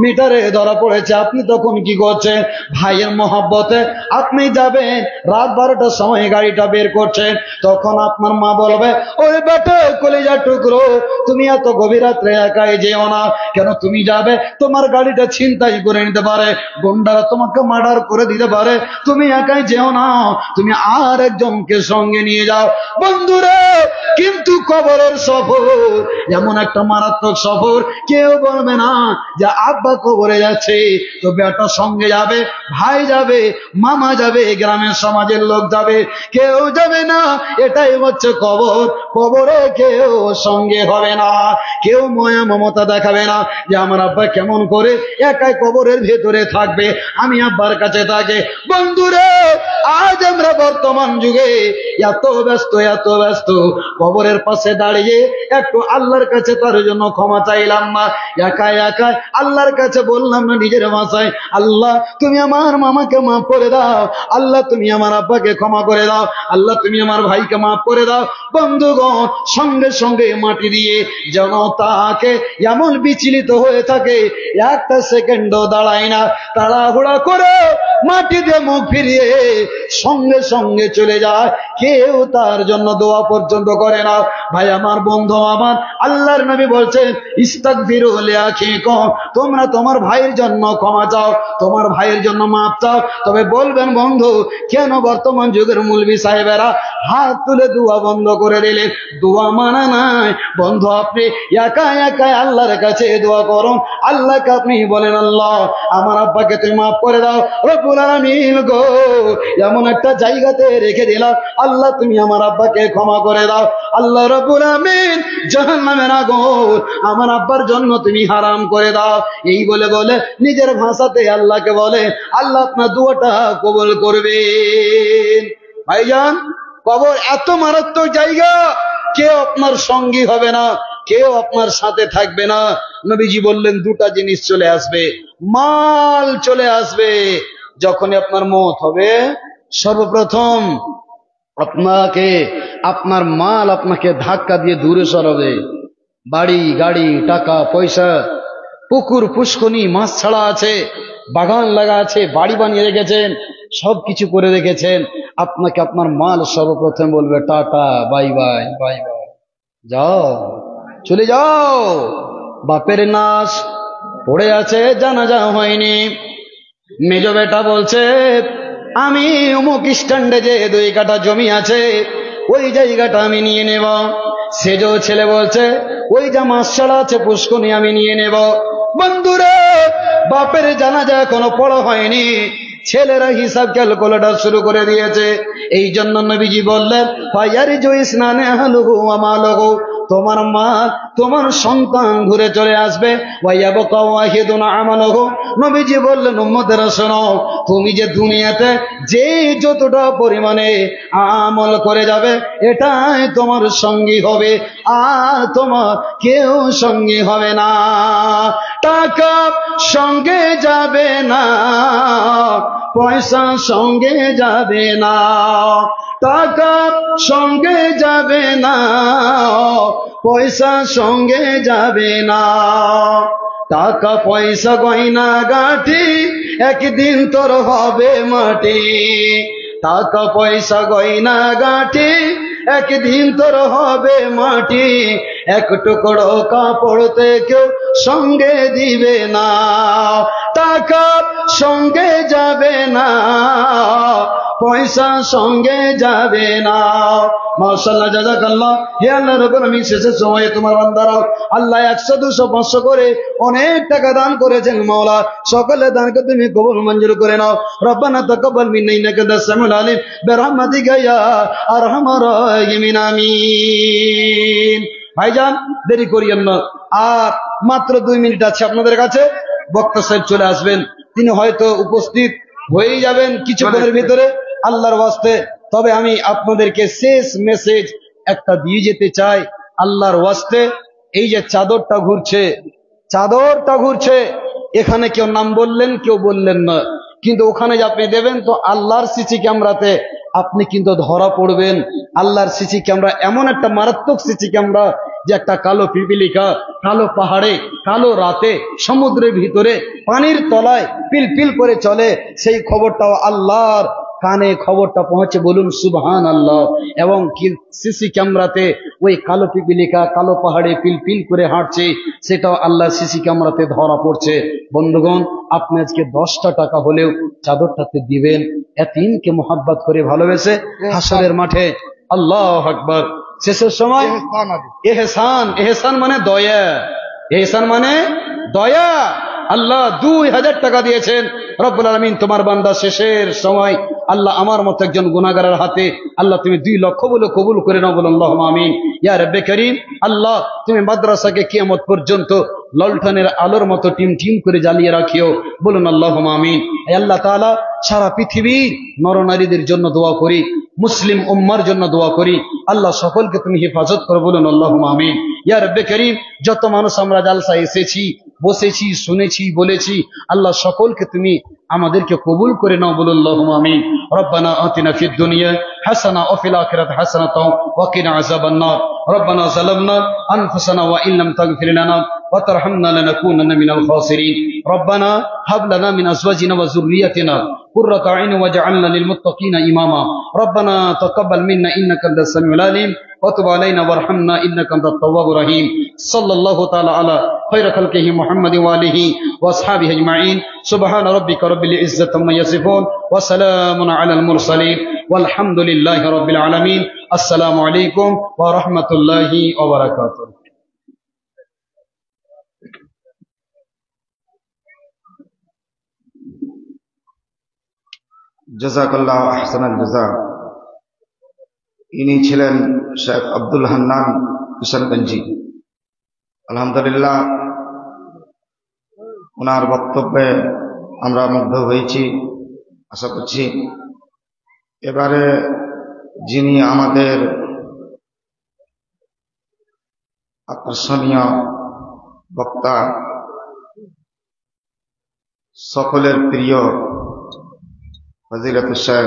মিটারে ধরা পড়েছে, আপনি তখন কি করছেন? ভাইয়ের মহব্বতে আপনি যাবেন, রাত 12টার সময় গাড়িটা বের করছেন, তখন আপনার মা বলবে, ওই বেটা কলিজা টুকরো, তুমি এত গভীর রাত্রে একাই যেও না। কেন তুমি যাবে? তোমার গাড়িটা ছিনতাই করে নিতে পারে, গুন্ডারা তোমাকে মার্ডার করে দিতে পারে, তুমি একাই যেও না, তুমি আর একজনকে সঙ্গে নিয়ে যাও। বন্ধুরা, কিন্তু কবরের সফর এমন একটা মারাত্মক সফর, কেউ বলবে না যে আব্বা কবরে যাচ্ছে তো বেটা সঙ্গে যাবে, ভাই যাবে, মামা যাবে, গ্রামের সমাজের লোক যাবে, কেউ যাবে না। এটাই হচ্ছে কবর। কবরে কেউ সঙ্গে হবে না, কেউ মায়া মমতা দেখাবে না যে আমার আব্বা কেমন করে একাই কবরের ভেতরে থাকবে, আমি আব্বার কাছে থাকে। বন্ধুরা, আজ আমরা বর্তমান যুগে এত ব্যস্ত, কবরের পাশে দাঁড়িয়ে একটু আল্লাহর কাছে তার জন্য ক্ষমা চাইলাম না, একাই আল্লাহর কাছে বললাম না নিজের ভাষায়, আল্লাহ তুমি আমার মামাকে মাফ করে দাও, আল্লাহ তুমি আমার আব্বাকে ক্ষমা করে দাও, আল্লাহ তুমি আমার ভাইকে মাফ করে দাও। বন্ধুগণ, সঙ্গে সঙ্গে মাটি দিয়ে যেন তাকে এমন বিচলিত হয়ে থাকে, একটা সেকেন্ডও দাঁড়ায় না, তাড়াহুড়া করে মাটি দিয়ে মুখ ফিরিয়ে সঙ্গে সঙ্গে চলে যায়, কেউ তার জন্য দোয়া পর্যন্ত করে না। ভাই আমার, বন্ধু আমার, আল্লাহর নবী বলছেন ইস্তাগফিরু লিআখিকুম, তোমরা তোমার ভাইয়ের জন্য ক্ষমা চাও, তোমার ভাইয়ের জন্য মাফ চাও। তবে বলবেন বন্ধু, কেন বর্তমান যুগের মৌলভী সাহেবেরা হাত তুলে দোয়া বন্ধ করে দিলেন? দোয়া মানা নাই বন্ধু, আপনি একাই আল্লাহর কাছে দোয়া করুন। আল্লাহকে আপনি বলেন, আল্লাহ আমার আব্বাকে তুমি মাফ করে দাও, রব্বুল আলামিন গো এমন একটা জায়গাতে রেখে দিলাম, আল্লাহ তুমি আমার আব্বাকে ক্ষমা করে দাও। আল্লাহ রব্বুল আলামিন জাহান্নামের আগুন আমার আব্বার জন্য তুমি হারাম করে দাও। এই বলে বলে নিজের ভাষাতে আল্লাহকে বলে, আল্লাহ আপনার দোয়াটা কবুল করবেন। ভাইজান, কবর এত মারাত্মক জায়গা, কেউ আপনার সঙ্গী হবে না, কেউ আপনার সাথে থাকবে না। নবীজি বললেন দুটা জিনিস চলে আসবে, মাল চলে আসবে। যখনই আপনার মওত হবে, সর্বপ্রথম আপনার মাল আপনাকে ধাক্কা দিয়ে দূরে সরাবে। বাড়ি গাড়ি, টাকা পয়সা, পুকুর পুষ্কনি, মাছ ছাড়া আছে, বাগান লাগা আছে, বাড়ি বানিয়ে রেখেছেন, সবকিছু করে রেখেছেন, আপনাকে আপনার মাল সর্বপ্রথম বলবে tata, bye bye, bye bye, যাও, চলে যাও। বাপের নাশ পড়ে আছে, জানাজা হয়নি, মেজ বেটা বলছে আমি অমুক স্ট্যান্ডে যে 2 কাঠা জমি আছে, ওই জায়গাটা আমি নিয়ে নেব। সেজ ছেলে বলছে ওই যা মাছ ছাড়া আছে পুষ্কনি আমি নিয়ে নেব। বন্ধুরা, বাপের জানাজা এখনো পড়া হয়নি, ছেলেরা হিসাব ক্যালকুলেটর শুরু করে দিয়েছে। এই জন্য নবীজি বললেন ফায়ারিজু ইসনানে আহলুহু ওয়া মালুহু, তোমার মা তোমার সন্তান ঘুরে চলে আসবে। ওয়ায়াবকা ওয়াহিদুন আমালুহু, নবীজি বললেন উম্মতেরা শোনো, তুমি যে দুনিয়াতে যে যতটা পরিমাণে আমল করে যাবে এটাই তোমার সঙ্গী হবে, আর তোমার কেউ সঙ্গী হবে না। টাকা সঙ্গে যাবে না, পয়সা সঙ্গে যাবে না, টাকা সঙ্গে যাবে না, পয়সা সঙ্গে যাবে না। টাকা পয়সা গয়না গাঁঠি একদিন তোর হবে মাটি, টাকা পয়সা গয়না গাঁঠি একদিন তোর হবে মাটি, এক টুকরো কাপড়তে কেউ সঙ্গে দিবে না, টাকা সঙ্গে যাবে না, পয়সা সঙ্গে যাবে না। মাশাআল্লাহ, জাযাকাল্লাহ। হে আল্লাহ রাব্বুল আলামিন, শেষের সময়ে তোমার বান্দারা আল্লাহ 100, 200, 500 করে অনেক টাকা দান করেছেন। মাওলা, সকলে দানকে তুমি কবুল মঞ্জুর করে নাও। রব্বানা তাকাব্বাল মিন্না ইন্নাকা আনতাস সামিউল আলিম বিরহমাতিকা ইয়া আরহামার রাহিমিন, আমিন। ভাইজান, দেরি করিয়েন না, আর মাত্র 2 মিনিট আছে আপনাদের কাছে। বক্তা সাহেব চলে আসবেন, তিনি হয়তো উপস্থিত হয়েই যাবেন কিছুক্ষণের ভিতরে, আল্লাহর ওয়াস্তে। তবে আমি আপনাদেরকে শেষ মেসেজ একটা দিয়ে যেতে চাই আল্লাহর ওয়াস্তে। এই যে চাদরটা ঘুরছে, এখানে কেউ নাম বললেন, কেউ বললেন না, কিন্তু ওখানে যে আপনি দেবেন তো আল্লাহর সিসি ক্যামেরাতে আপনি কিন্তু ধরা পড়বেন। আল্লাহর সিসি ক্যামেরা এমন একটা মারাত্মক সিসি ক্যামেরা যে একটা কালো পিপিলিকা কালো পাহাড়ে, কালো রাতে, সমুদ্রের ভিতরে, পানির তলায় পিলপিল করে চলে, সেই খবরটাও আল্লাহর কানে খবরটা পৌঁছে, বলুন সুবহানাল্লাহ। এবং সিসি ক্যামেরাতে ওই কালো পিপিলিকা কালো পাহাড়ে পিলপিল করে হাঁটছে, সেটাও আল্লাহর সিসি ক্যামেরাতে ধরা পড়ছে। বন্ধুগণ, আপনি আজকে 10টা টাকা হলেও চাদরটাতে দিবেন, এতিমকে মোহাব্বত করে ভালোবেসে হাসরের মাঠে আল্লাহু আকবার শেষের সময় এহসান, এহসান মানে দয়া, এহসান মানে দয়া। আল্লাহ 2000 টাকা দিয়েছেন, রব্বুল আলামিন তোমার বান্দা শেষের সময় আল্লাহ আমার মতো একজন গুনাহগারের হাতে আল্লাহ তুমি 2 লক্ষ বলে কবুল করে নাও, বলুন আল্লাহুম্মা আমিন। ইয়া রাব্বে করিম, আল্লাহ তুমি মাদ্রাসাকে কিয়ামত পর্যন্ত ললটনের আলোর মতো টিম টিম করে জ্বালিয়ে রাখিও, বলুন আল্লাহুম্মা আমিন। হে আল্লাহ তাআলা, সারা পৃথিবীর নরনারীদের জন্য দোয়া করি, মুসলিম উম্মার জন্য দোয়া করি, আল্লাহ সকলকে তুমি হেফাজত করো, বলুন আল্লাহুম্মা আমিন। ইয়া রাব্বে করিম, যত মানুষ আমরা জালসায় এসেছি, বসেছি, শুনেছি, বলেছি, আল্লাহ সকলকে তুমি আমাদেরকে কবুল করে নাও, বলুন আল্লাহুম্মা আমিন। রব্বানা আতিনা ফিদ দুনিয়া হাসানা ওয়া ফিল আখিরাতি হাসানাতাও ওয়া কিনা আযাবান নার। রব্বানা যালামনা আনফুসানা ওয়া ইল্লাম তাগফির লানা ওয়া তারহামনা লানাকুনান্না মিনাল খাসিরিন। রব্বানা হাব লানা মিন আজওয়াজিনা ওয়া যুররিয়াতিনা قرة أعين واجعلنا للمتقين إماما ربنا تقبل منا إنك أنت السميع العليم وتب علينا وارحمنا إنك أنت التواب الرحيم صلى الله تعالى على خير خلقه محمد وآله وأصحابه أجمعين سبحان ربك رب العزة عما يصفون وسلام على المرسلين والحمد لله رب العالمين السلام عليكم ورحمة الله وبركاته জাযাকাল্লাহু আহসানাল জাযা। ইনি ছিলেন শেখ আব্দুল হান্নান কিশনগঞ্জি। আলহামদুলিল্লাহ, ওনার বক্তব্যে আমরা মুগ্ধ হয়েছি। আশা করছি এবারে যিনি আমাদের আকর্ষণীয় বক্তা, সকলের প্রিয় ফজিলাতুল শেখ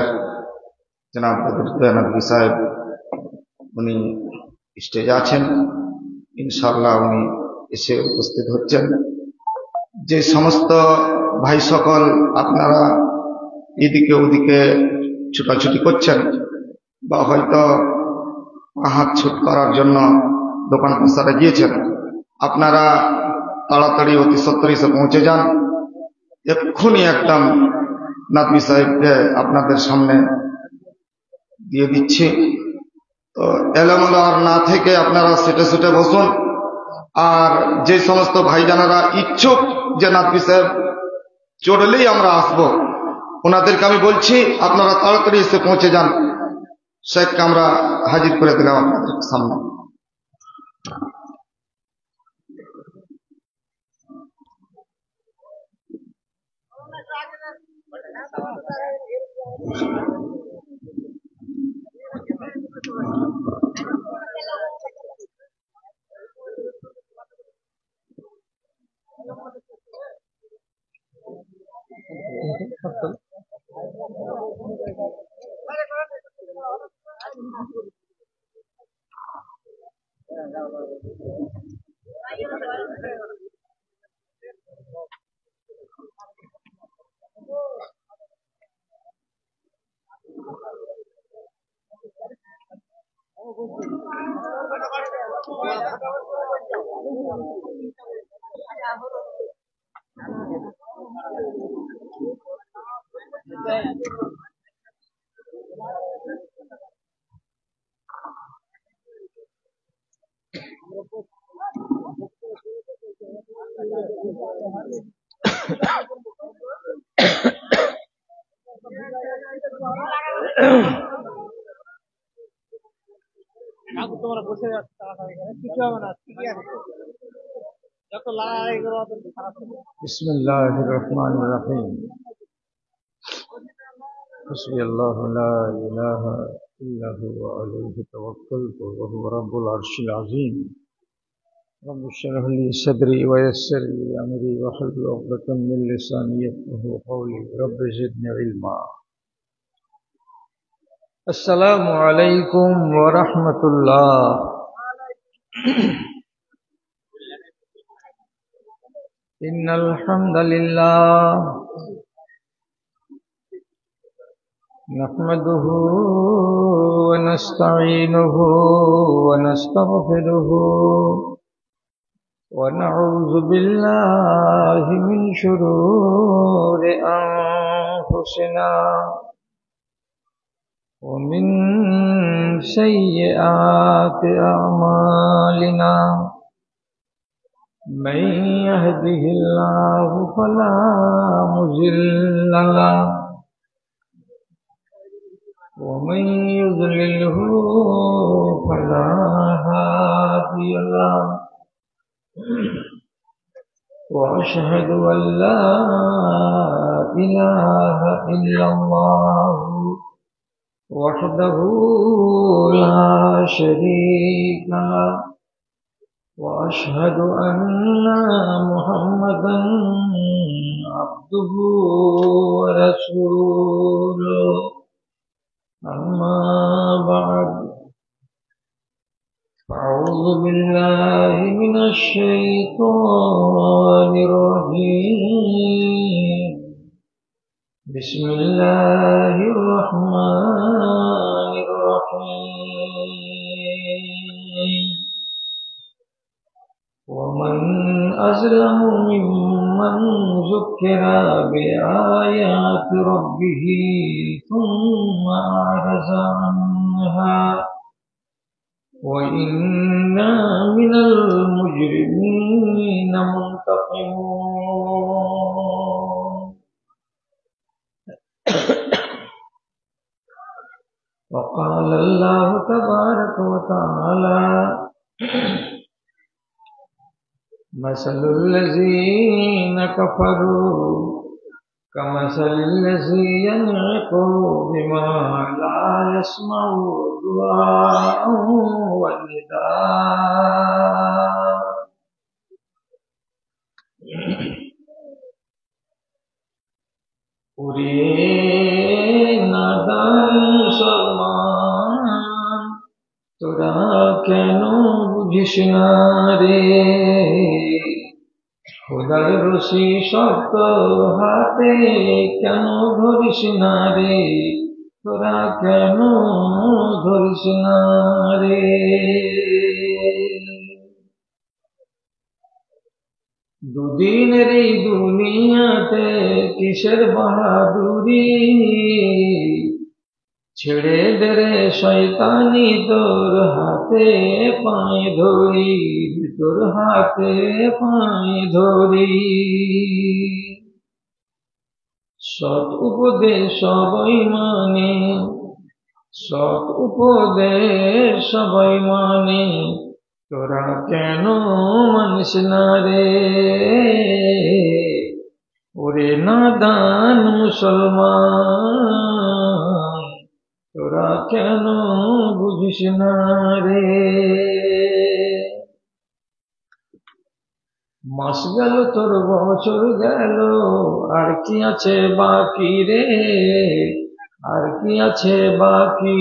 জনাব বদরুদ্দোজা নদভী সাহেব, উনি স্টেজে আছেন। ইনশাআল্লাহ উনি এসে উপস্থিত হচ্ছেন। যে সমস্ত ভাই সকল আপনারা এদিকে ওদিকে ছুটাছুটি করছেন বা হয়তো হাত ছুট করার জন্য দোকান পাশারে গিয়েছেন, আপনারা তাড়াতাড়ি অতি সত্বর এসে পৌঁছে যান। এক্ষুনি একদম নদভী সাহেবকে আপনাদের সামনে দিয়ে দিচ্ছি। তো এলোমেলো আর না থেকে আপনারা সেটে সেটে বসুন। আর যে সমস্ত ভাইজানারা ইচ্ছুক যে নদভী সাহেব চড়লেই আমরা আসব, ওনাদেরকে আমি বলছি আপনারা তাড়াতাড়ি এসে পৌঁছে যান। শেখকে আমরা হাজির করে দিলাম আপনাদের সামনে। बिस्मिल्लाहिर रहमानिर रहीम। हस्बुल्लाहु ला इलाहा इल्ला हुवा अलैहि तवक्कलतु व हुवा रब्बुल अर्शिल अज़ीम। रब्बि इश्रह ली सदरी व यस्सिर ली अमरी वहलुल उक़दतम मिन लिसानी यफ़क़हू क़ौली। रब्बि ज़िदनी इल्मा। अस्सलामु अलैकुम व रहमतुल्लाह। इन्नल हम्दलिल्लाह नहमदुहु व नस्तईनुहु व नस्तगफिरुहु ونعوذ بالله من شرور أنفسنا ومن سيئات أعمالنا من يهده الله فلا مضل له ومن يضلله فلا هادي له وأشهد أن لا إله إلا الله وحده لا شريك له وأشهد أن محمدا عبده ورسوله أما بعد أعوذ بالله من الشيطان الرجيم بسم الله الرحمن الرحيم ومن أظلم ممن ذكر بآيات ربه ثم أعرض عنها وإنا من المجرمين منتقمون وقال الله تبارك وتعالى مثل الذين كفروا كمثل الذي ينعق بما لا يسمع دعاء ونداء নাদান মুসলমান তোরা কেন বুঝিস না রে খোদার রশি শক্ত হাতে কেন ধরিস না রে তোরা কেন ধরিস না রে দুদিনের এই দুনিয়াতে কিসের বাহাদুরি ছেড়ে দে রে শয়তানি তোর হাতে পায়ে ধরি তোর হাতে পায়ে ধরি সৎ উপদেশ সবাই মানে সৎ উপদেশ সবাই মানে তোরা কেন মানিস না রে ওরে নাদান মুসলমান তোরা কেন বুঝিস না রে মাস গেল তোর বছর গেল আর কি আছে বাকি রে আর কি আছে বাকি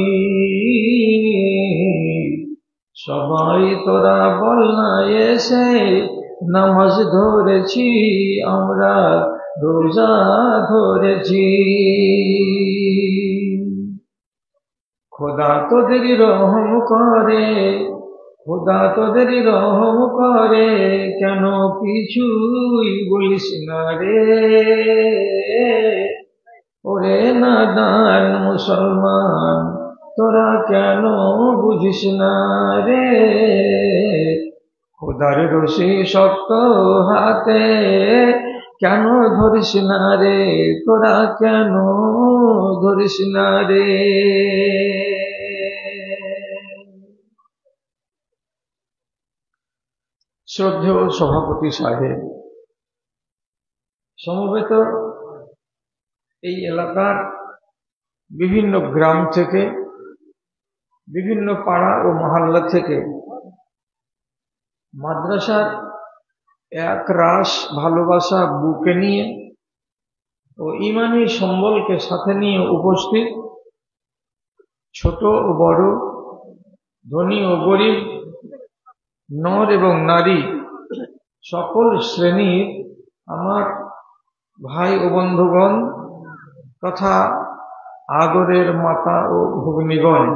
সবাই তোরা বল না এসে নামাজ ধরেছি আমরা রোজা ধরেছি খোদা তোদের রহম করে খোদা তোদের রহম করে কেন কিছুই বলিস না রে ওরে নাদান মুসলমান তোরা কেন বুঝিস না রে খোদার রশি শক্ত হাতে কেন ধরিস না রে তোরা কেন ধরিস না রে শ্রদ্ধেয় সভাপতি সাহেব, সমবেত এই এলাকার বিভিন্ন গ্রাম থেকে, বিভিন্ন পাড়া ও মহল্লা থেকে মাদ্রাসার এক রাশ ভালোবাসা বুকে নিয়ে ও ঈমানী সম্বলকে সাথে নিয়ে উপস্থিত ছোট ও বড়, ধনী ও গরিব, নর এবং নারী, সকল শ্রেণীর আমার ভাই ও বন্ধুগণ তথা আদরের মাতা ও ভগ্নীগণ,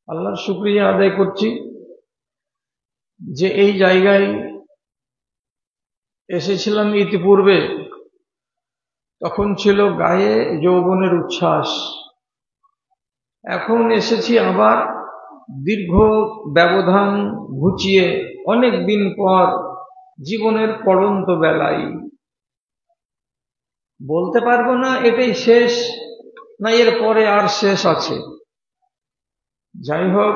আল্লাহর শুকরিয়া আদায় করছি যে এই জায়গায় এসেছিলাম ইতিপূর্বে, তখন ছিল গায়ে যৌবনের উচ্ছ্বাস। এখন এসেছি আবার দীর্ঘ ব্যবধান ঘুচিয়ে অনেক দিন পর জীবনের পড়ন্ত বেলায়। বলতে পারবো না এটাই শেষ না এর পরে আর শেষ আছে। যাই হোক,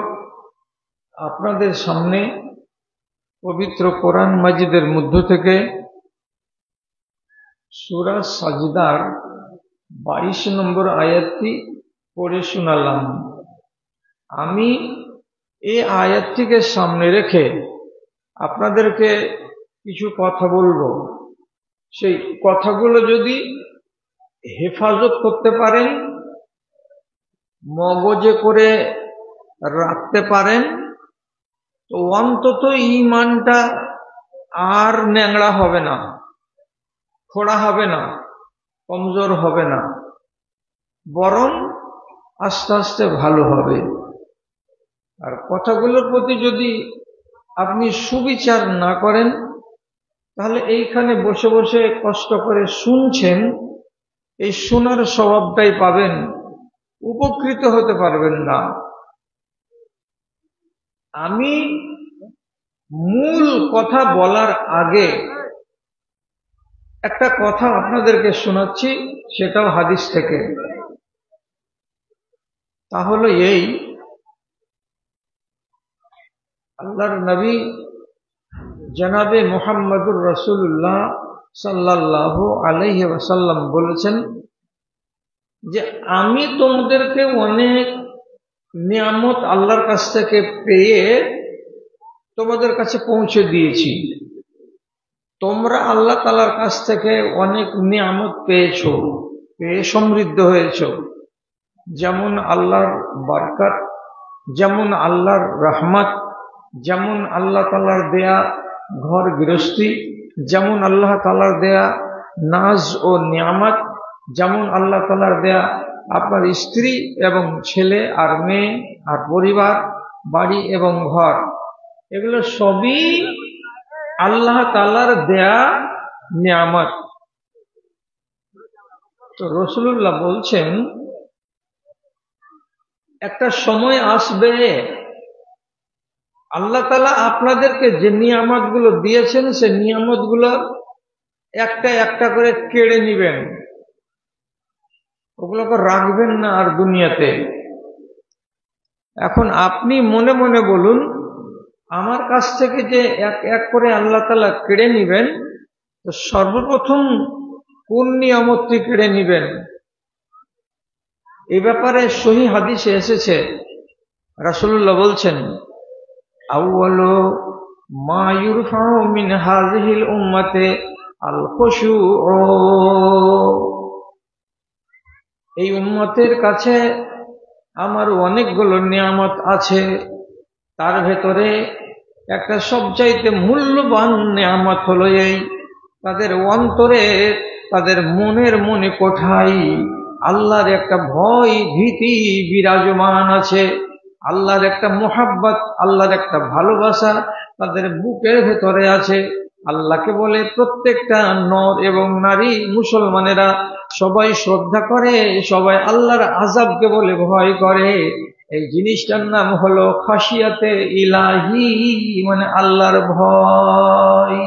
আপনাদের সামনে পবিত্র কোরআন মাজিদের মধ্য থেকে সূরা সাজদার 22 নম্বর আয়াতটি পড়ে শোনালাম। আমি এই আয়াতটিকে সামনে রেখে আপনাদেরকে কিছু কথা বলবো। সেই কথাগুলো যদি হেফাজত করতে পারেন, মগজে করে রাখতে পারেন, তো অন্তত ঈমানটা আর ন্যাংড়া হবে না, খোড়া হবে না, কমজোর হবে না, বরং আস্তে আস্তে ভালো হবে। আর কথাগুলোর প্রতি যদি আপনি সুবিচার না করেন, তাহলে এইখানে বসে বসে কষ্ট করে শুনছেন, এই শোনার স্বভাবটাই পাবেন, উপকৃত হতে পারবেন না। আমি মূল কথা বলার আগে একটা কথা আপনাদেরকে শোনাচ্ছি, সেটাও হাদিস থেকে। তা হলো এই, আল্লাহর নবী জনাবে মুহাম্মদুর রাসূলুল্লাহ সাল্লাল্লাহু আলাইহি ওয়াসাল্লাম বলেছেন যে আমি তোমাদেরকে অনেক নিয়ামত আল্লাহর কাছ থেকে পেয়ে তোমাদের কাছে পৌঁছে দিয়েছি। তোমরা আল্লাহ তাআলার কাছ থেকে অনেক নিয়ামত পেয়েছো, পেয়ে সমৃদ্ধ হয়েছো। যেমন আল্লাহর বরকত, যেমন আল্লাহর রহমত, যেমন আল্লাহ তাআলার দেয়া ঘর গৃহস্থী, যেমন আল্লাহ তাআলার দেয়া নাজ ও নিয়ামত, যেমন আল্লাহ তাআলার দেয়া আপনার স্ত্রী এবং ছেলে আর মেয়ে আর পরিবার, বাড়ি এবং ঘর, এগুলো সবই আল্লাহ তাআলার দেয়া নিয়ামত। তো রাসূলুল্লাহ বলছেন একটা সময় আসবে আল্লাহ তাআলা আপনাদেরকে যে নিয়ামতগুলো দিয়েছেন, সে নিয়ামতগুলো একটা একটা করে কেড়ে নিবেন, ওগুলোকে রাখবেন না আর দুনিয়াতে। এখন আপনি মনে মনে বলুন, আমার কাছ থেকে যে এক এক করে আল্লাহ তাআলা কেড়ে নিবেন, তো সর্বপ্রথম কোন নিয়ামতটি কেড়ে নিবেন? এই ব্যাপারে সহিহ হাদিসে এসেছে, রাসূলুল্লাহ বলছেন আউয়ালু মা ইউরফাউ মিন হাযিহিল উম্মতি আল খুশুউ। এই উম্মতের কাছে আমার অনেকগুলো নিয়ামত আছে, তার ভেতরে একটা সবচাইতে মূল্যবান নিয়ামত হলো এই, তাদের অন্তরে, তাদের মনে কোঠায় আল্লাহর একটা ভয় ভীতি বিরাজমান আছে, আল্লাহর একটা মুহাব্বত, আল্লাহর একটা ভালোবাসা তাদের বুকের ভেতরে আছে। আল্লাহকে বলে প্রত্যেকটা নর এবং নারী মুসলমানেরা সবাই শ্রদ্ধা করে, সবাই আল্লাহর আযাবকে বলে ভয় করে। এই জিনিসটার নাম হলো খাশিয়াতে ইলাহি, মানে আল্লাহর ভয়।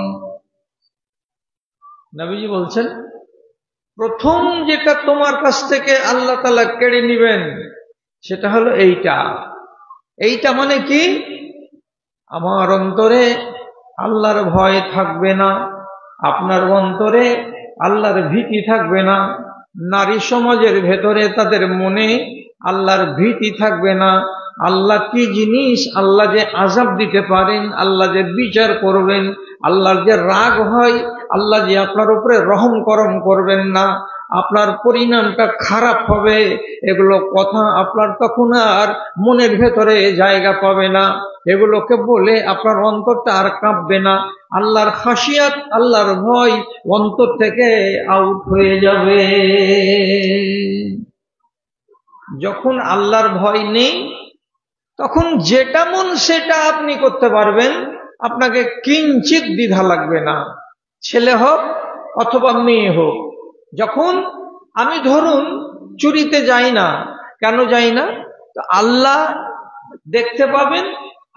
নবীজি বলছেন প্রথম যেটা তোমার কাছ থেকে আল্লাহ তাআলা কেড়ে নিবেন সেটা হলো এইটা। এইটা মানে কি? আমার অন্তরে আল্লাহর ভয় থাকবে না, আপনার অন্তরে আল্লাহর ভীতি থাকবে না, নারী সমাজের ভেতরে তাদের মনে আল্লাহর ভীতি থাকবে না। আল্লাহ কি জিনিস, আল্লাহ যে আযাব দিতে পারেন, আল্লাহ যে বিচার করবেন, আল্লাহর যে রাগ হয়, আল্লাহ যে আপনার উপরে রহম করম করবেন না, আপনার পরিণামটা খারাপ হবে, এগুলো কথা আপনার তখন আর মনের ভেতরে জায়গা পাবে না। এগুলোকে বলে আপনার অন্তরটা আর কাঁপবে না। আল্লাহর খাশিয়াত, আল্লাহর ভয় অন্তর থেকে আউট হয়ে যাবে। যখন আল্লাহর ভয় নেই, তখন যেটা মন সেটা আপনি করতে পারবেন, আপনাকে কিঞ্চিত দ্বিধা লাগবে না, ছেলে হোক অথবা মেয়ে হোক। যখন আমি ধরুন চুরিতে যাই না, কেন যাই না? তো আল্লাহ দেখতে পাবেন,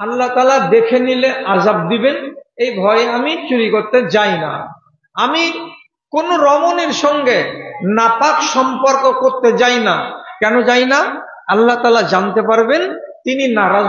আল্লাহ তাআলা দেখে নিলে আযাব দিবেন, এই ভয়ে আমি চুরি করতে যাই না। আমি কোন রমণীর সঙ্গে নাপাক সম্পর্ক করতে যাই না, কেন যাই না? আল্লাহ তাআলা জানতে পারবেন তিনি নারাজ